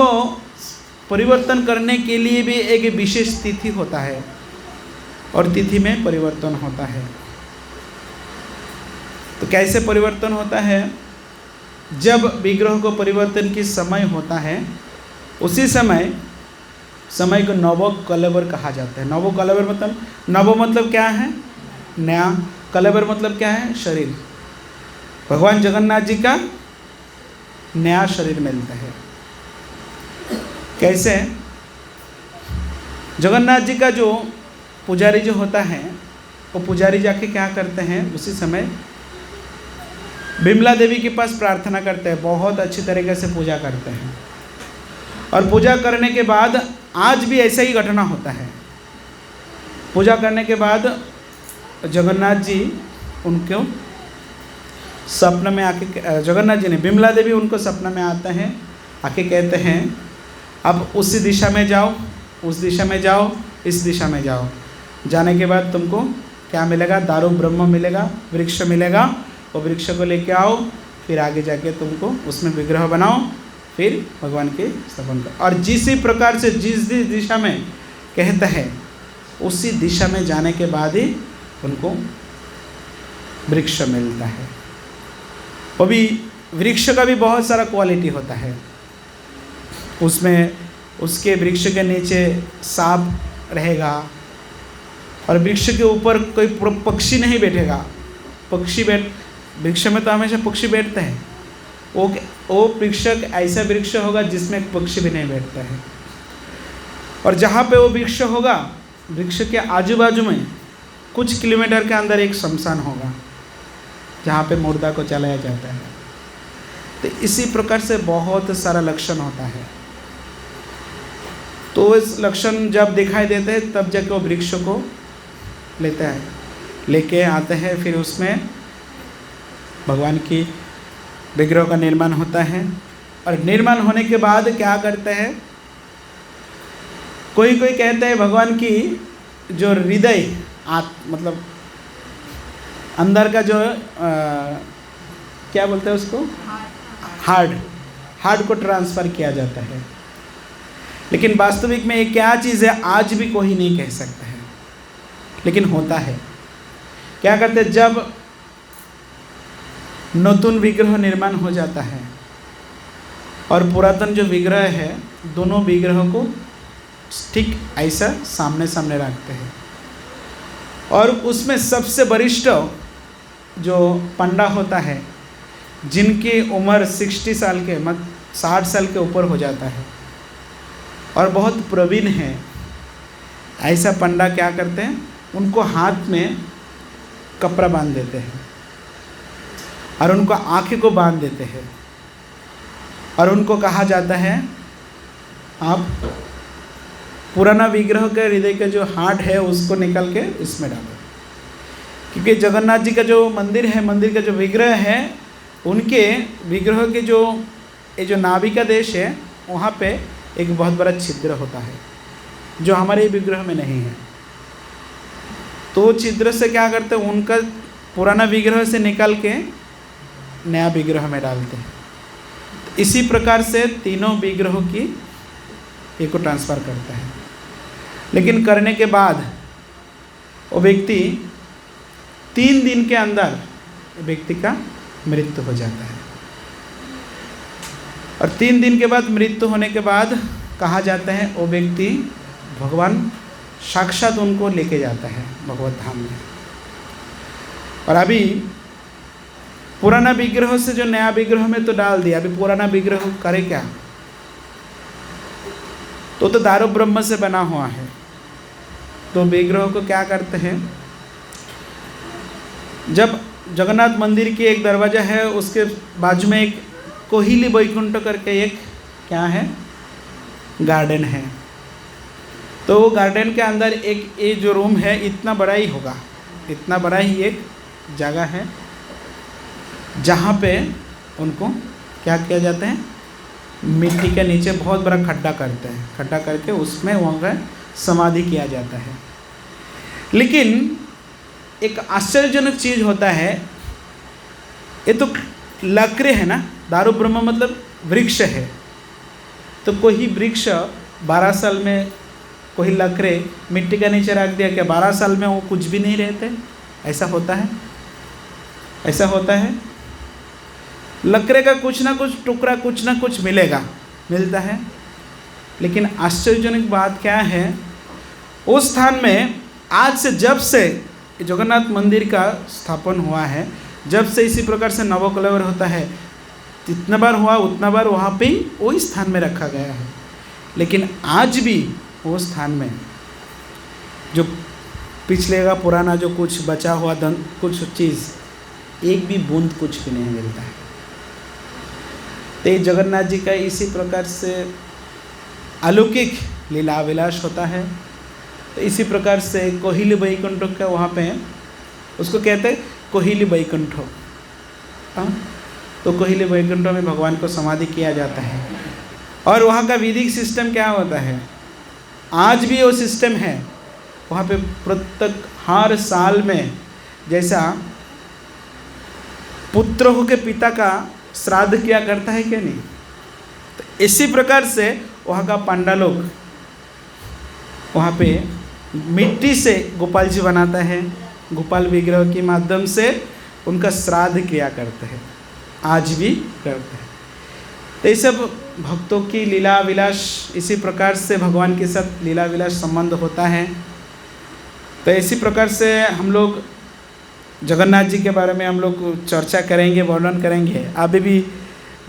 परिवर्तन करने के लिए भी एक विशेष तिथि होता है और तिथि में परिवर्तन होता है। तो कैसे परिवर्तन होता है? जब विग्रह को परिवर्तन की समय होता है उसी समय को नव कलेवर कहा जाता है। नव कलेवर मतलब, नव मतलब क्या है? नया। कलेवर मतलब क्या है? शरीर। भगवान जगन्नाथ जी का नया शरीर मिलता है। कैसे? जगन्नाथ जी का जो पुजारी जो होता है वो पुजारी जाके क्या करते हैं, उसी समय बिमला देवी के पास प्रार्थना करते हैं, बहुत अच्छी तरीके से पूजा करते हैं। और पूजा करने के बाद आज भी ऐसा ही घटना होता है। पूजा करने के बाद जगन्नाथ जी उनको सपने में आके, जगन्नाथ जी ने, बिमला देवी उनको सपने में आते हैं, आके कहते हैं अब उसी दिशा में जाओ, उस दिशा में जाओ, इस दिशा में जाओ। जाने के बाद तुमको क्या मिलेगा? दारू ब्रह्म मिलेगा, वृक्ष मिलेगा। वो वृक्ष को लेके आओ, फिर आगे जाके तुमको उसमें विग्रह बनाओ, फिर भगवान के स्थापन करो। और जिस प्रकार से जिस दिशा में कहता है उसी दिशा में जाने के बाद ही उनको वृक्ष मिलता है। वो भी वृक्ष का भी बहुत सारा क्वालिटी होता है। उसमें उसके वृक्ष के नीचे सांप रहेगा और वृक्ष के ऊपर कोई पक्षी नहीं बैठेगा। वृक्ष में तो हमेशा पक्षी बैठते हैं। वो वृक्ष ऐसा वृक्ष होगा जिसमें पक्षी भी नहीं बैठता है। और जहाँ पे वो वृक्ष होगा, वृक्ष के आजू बाजू में कुछ किलोमीटर के अंदर एक शमशान होगा जहाँ पे मुर्दा को जलाया जाता है। तो इसी प्रकार से बहुत सारा लक्षण होता है। तो इस लक्षण जब दिखाई देते हैं तब जाके वो वृक्ष को लेके आते हैं, फिर उसमें भगवान की विग्रह का निर्माण होता है। और निर्माण होने के बाद क्या करते हैं, कोई कहते हैं भगवान की जो हृदय मतलब अंदर का जो क्या बोलते हैं उसको, हार्ट को ट्रांसफ़र किया जाता है। लेकिन वास्तविक में ये क्या चीज़ है आज भी कोई नहीं कह सकता है, लेकिन होता है। क्या करते हैं, जब नूतन विग्रह निर्माण हो जाता है और पुरातन जो विग्रह है, दोनों विग्रह को ठीक ऐसा सामने सामने रखते हैं। और उसमें सबसे वरिष्ठ जो पंडा होता है, जिनकी उम्र 60 साल के 60 साल के ऊपर हो जाता है और बहुत प्रवीण है, ऐसा पंडा क्या करते हैं, उनको हाथ में कपड़ा बांध देते हैं और उनको आँखें को बांध देते हैं और उनको कहा जाता है आप पुराना विग्रह के हृदय का जो हार्ट है उसको निकल के इसमें डालो। क्योंकि जगन्नाथ जी का जो मंदिर है, मंदिर का जो विग्रह है, उनके विग्रह के जो ये जो नाभि का देश है वहाँ पे एक बहुत बड़ा छिद्र होता है जो हमारे विग्रह में नहीं है। तो छिद्र से क्या करते हैं, उनका पुराना विग्रह से निकाल के नया विग्रह में डालते हैं। इसी प्रकार से तीनों विग्रहों की एक को ट्रांसफ़र करता है। लेकिन करने के बाद वो व्यक्ति 3 दिन के अंदर व्यक्ति का मृत्यु हो जाता है। और 3 दिन के बाद मृत्यु होने के बाद कहा जाता है वो व्यक्ति भगवान साक्षात उनको लेके जाता है भगवत धाम में। और अभी पुराना विग्रह से जो नया विग्रह में तो डाल दिया, अभी पुराना विग्रह करे क्या, तो दारू ब्रह्म से बना हुआ है। तो विग्रह को क्या करते हैं, जब जगन्नाथ मंदिर की एक दरवाज़ा है, उसके बाजू में एक कोहिली वैकुंठ करके एक क्या है, गार्डन है। तो वो गार्डन के अंदर एक ये जो रूम है इतना बड़ा ही होगा, इतना बड़ा ही एक जगह है जहाँ पे उनको क्या किया जाता है, मिट्टी के नीचे बहुत बड़ा खड्डा करते हैं, खड्डा करके उसमें वहाँ समाधि किया जाता है। लेकिन एक आश्चर्यजनक चीज़ होता है, ये तो लकड़े है ना, दारू ब्रह्म मतलब वृक्ष है, तो कोई वृक्ष 12 साल में कोई लकड़े मिट्टी का नीचे रख दिया, क्या 12 साल में वो कुछ भी नहीं रहते? ऐसा होता है? ऐसा होता है? लकड़े का कुछ ना कुछ टुकड़ा कुछ ना कुछ मिलता है। लेकिन आश्चर्यजनक बात क्या है, उस स्थान में आज से जब से जगन्नाथ मंदिर का स्थापन हुआ है, जब से इसी प्रकार से नवकलेवर होता है, जितना बार हुआ उतना बार वहाँ पे वही स्थान में रखा गया है। लेकिन आज भी वो स्थान में जो पिछले का पुराना जो कुछ बचा हुआ कुछ चीज़, एक भी बूंद कुछ भी नहीं मिलता है। तो जगन्नाथ जी का इसी प्रकार से अलौकिक लीला विलास होता है। तो इसी प्रकार से कोहिली वैकुंठ का वहाँ पे उसको कहते हैं कोहिली वैकुंठ। तो कोहिली वैकुंठ में भगवान को समाधि किया जाता है। और वहाँ का विधिक सिस्टम क्या होता है, आज भी वो सिस्टम है। वहाँ पे प्रत्येक हर साल में जैसा पुत्र हो के पिता का श्राद्ध किया करता है क्या नहीं, तो इसी प्रकार से वहाँ का पांडा लोग वहाँ पे मिट्टी से गोपाल जी बनाता है, गोपाल विग्रह के माध्यम से उनका श्राद्ध किया करते हैं, आज भी करते हैं। तो ये सब भक्तों की लीला विलास, इसी प्रकार से भगवान के साथ लीला विलास संबंध होता है। तो इसी प्रकार से हम लोग जगन्नाथ जी के बारे में हम लोग चर्चा करेंगे, वर्णन करेंगे। अभी भी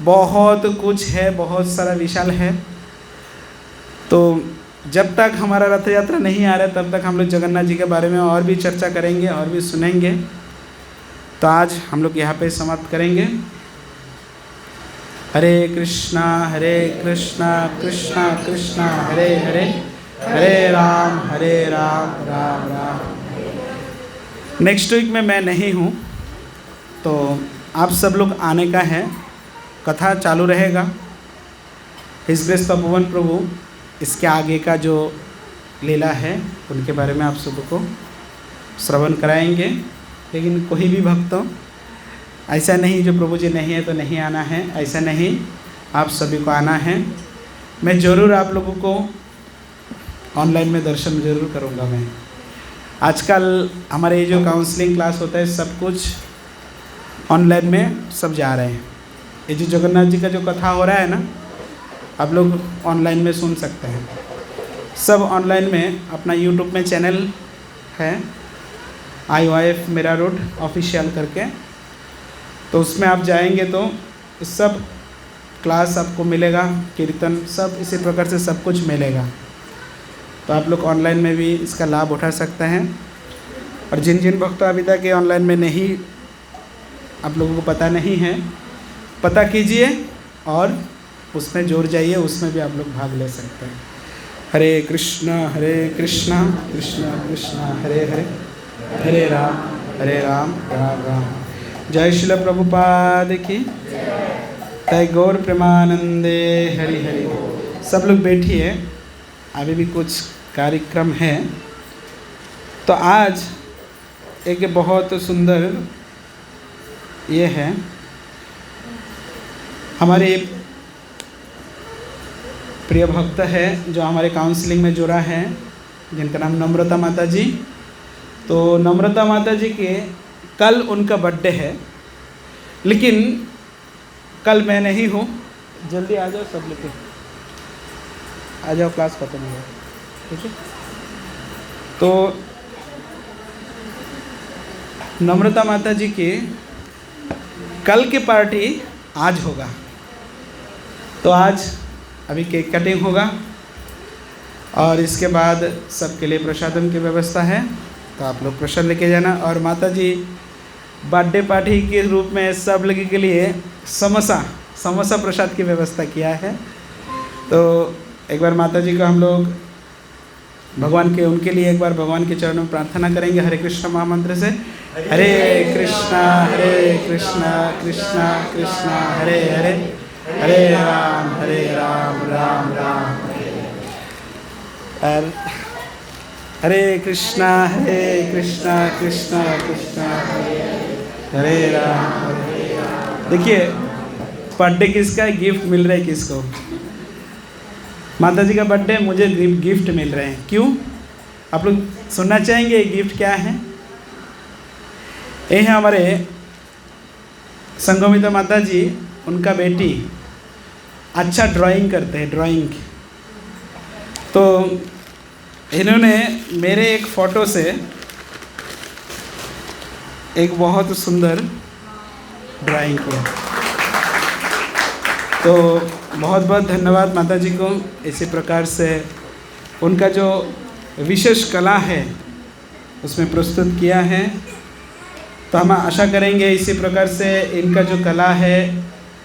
बहुत कुछ है, बहुत सारा विशाल है। तो जब तक हमारा रथ यात्रा नहीं आ रहा है तब तक हम लोग जगन्नाथ जी के बारे में और भी चर्चा करेंगे और भी सुनेंगे। तो आज हम लोग यहाँ पे समाप्त करेंगे। हरे कृष्णा कृष्णा कृष्णा हरे हरे, हरे राम राम राम। नेक्स्ट वीक में मैं नहीं हूँ, तो आप सब लोग आने का है। कथा चालू रहेगा। हिज ग्रेस तपोवन प्रभु इसके आगे का जो लीला है उनके बारे में आप सबको श्रवण कराएंगे। लेकिन कोई भी भक्त ऐसा नहीं जो प्रभु जी नहीं है तो नहीं आना है, ऐसा नहीं, आप सभी को आना है। मैं ज़रूर आप लोगों को ऑनलाइन में दर्शन ज़रूर करूँगा। मैं आजकल हमारे ये जो काउंसलिंग क्लास होता है सब कुछ ऑनलाइन में सब जा रहे हैं। ये जो जगन्नाथ जी का जो कथा हो रहा है ना, आप लोग ऑनलाइन में सुन सकते हैं। सब ऑनलाइन में अपना यूट्यूब में चैनल है IOIF मेरा रोड ऑफिशियल करके, तो उसमें आप जाएंगे तो सब क्लास आपको मिलेगा, कीर्तन सब इसी प्रकार से सब कुछ मिलेगा। तो आप लोग ऑनलाइन में भी इसका लाभ उठा सकते हैं। और जिन जिन भक्तों अभी तक ये ऑनलाइन में नहीं, आप लोगों को पता नहीं है, पता कीजिए और उसमें जुड़ जाइए, उसमें भी आप लोग भाग ले सकते हैं। हरे कृष्णा कृष्णा कृष्णा हरे हरे, हरे राम राम राम। जय श्रील प्रभुपाद की जय। गौर प्रेमानंदे हरि हरि। सब लोग बैठिए, अभी भी कुछ कार्यक्रम है। तो आज एक बहुत सुंदर ये है, हमारे प्रिय भक्त है जो हमारे काउंसलिंग में जुड़ा है, जिनका नाम नम्रता माता जी। तो नम्रता माता जी के कल उनका बर्थडे है, लेकिन कल मैं नहीं हूँ। जल्दी आ जाओ सब लोग, आ जाओ, क्लास खत्म हो गया, ठीक है। तो नम्रता माता जी की कल की पार्टी आज होगा। तो आज अभी केक कटिंग होगा और इसके बाद सबके लिए प्रसादम की व्यवस्था है, तो आप लोग प्रसाद लेके जाना। और माता जी बर्थडे पार्टी के रूप में सब लोगों के लिए समोसा प्रसाद की व्यवस्था किया है। तो एक बार माता जी को हम लोग भगवान के उनके लिए एक बार भगवान के चरणों में प्रार्थना करेंगे हरे कृष्ण महामंत्र से। हरे कृष्णा कृष्णा कृष्णा हरे हरे, हरे राम राम राम। और हरे कृष्णा कृष्णा कृष्णा कृष्णा हरे राम। देखिए बर्थडे किसका है, गिफ्ट मिल रहा है किसको? माता जी का बर्थडे, मुझे गिफ्ट मिल रहे हैं। क्यों? आप लोग सुनना चाहेंगे गिफ्ट क्या है? ये है हमारे संगमिता माता जी, उनका बेटी अच्छा ड्राइंग करते हैं, ड्राइंग। तो इन्होंने मेरे एक फ़ोटो से एक बहुत सुंदर ड्राइंग किया। तो बहुत बहुत धन्यवाद माता जी को। इसी प्रकार से उनका जो विशेष कला है उसमें प्रस्तुत किया है। तो हम आशा करेंगे इसी प्रकार से इनका जो कला है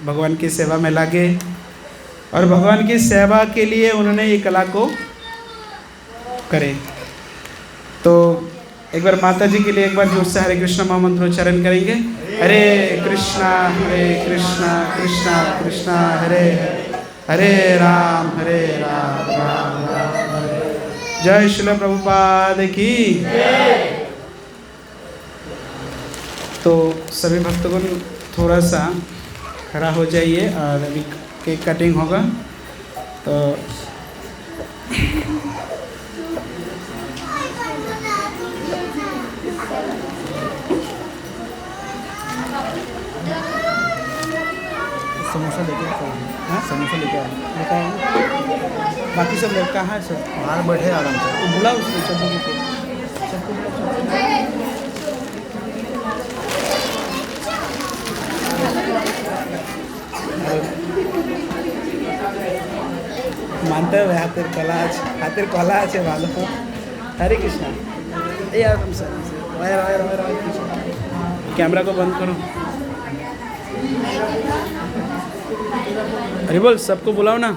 भगवान की सेवा में लागे, और भगवान की सेवा के लिए उन्होंने ये कला को करे। तो एक बार माता जी के लिए एक बार जोर से हरे कृष्णा महामंत्र उच्चारण करेंगे। हरे कृष्णा कृष्णा कृष्णा हरे हरे राम राम राम हरे। जय श्रील प्रभुपाद की। तो सभी भक्तगण थोड़ा सा खड़ा हो जाइए और अभी केक कटिंग होगा। तो समोसा लेके आए, समोसा लेके आए, बाकी सब लोग कहाँ है? सर बाहर बैठे आराम से। तो बुला उसको, सबको मानते हुए हाथेर कला আছে ভালো। हरे कृष्णा। ये आराम से कैमरा को बंद करो। अरे बोल, सबको बुलाओ ना।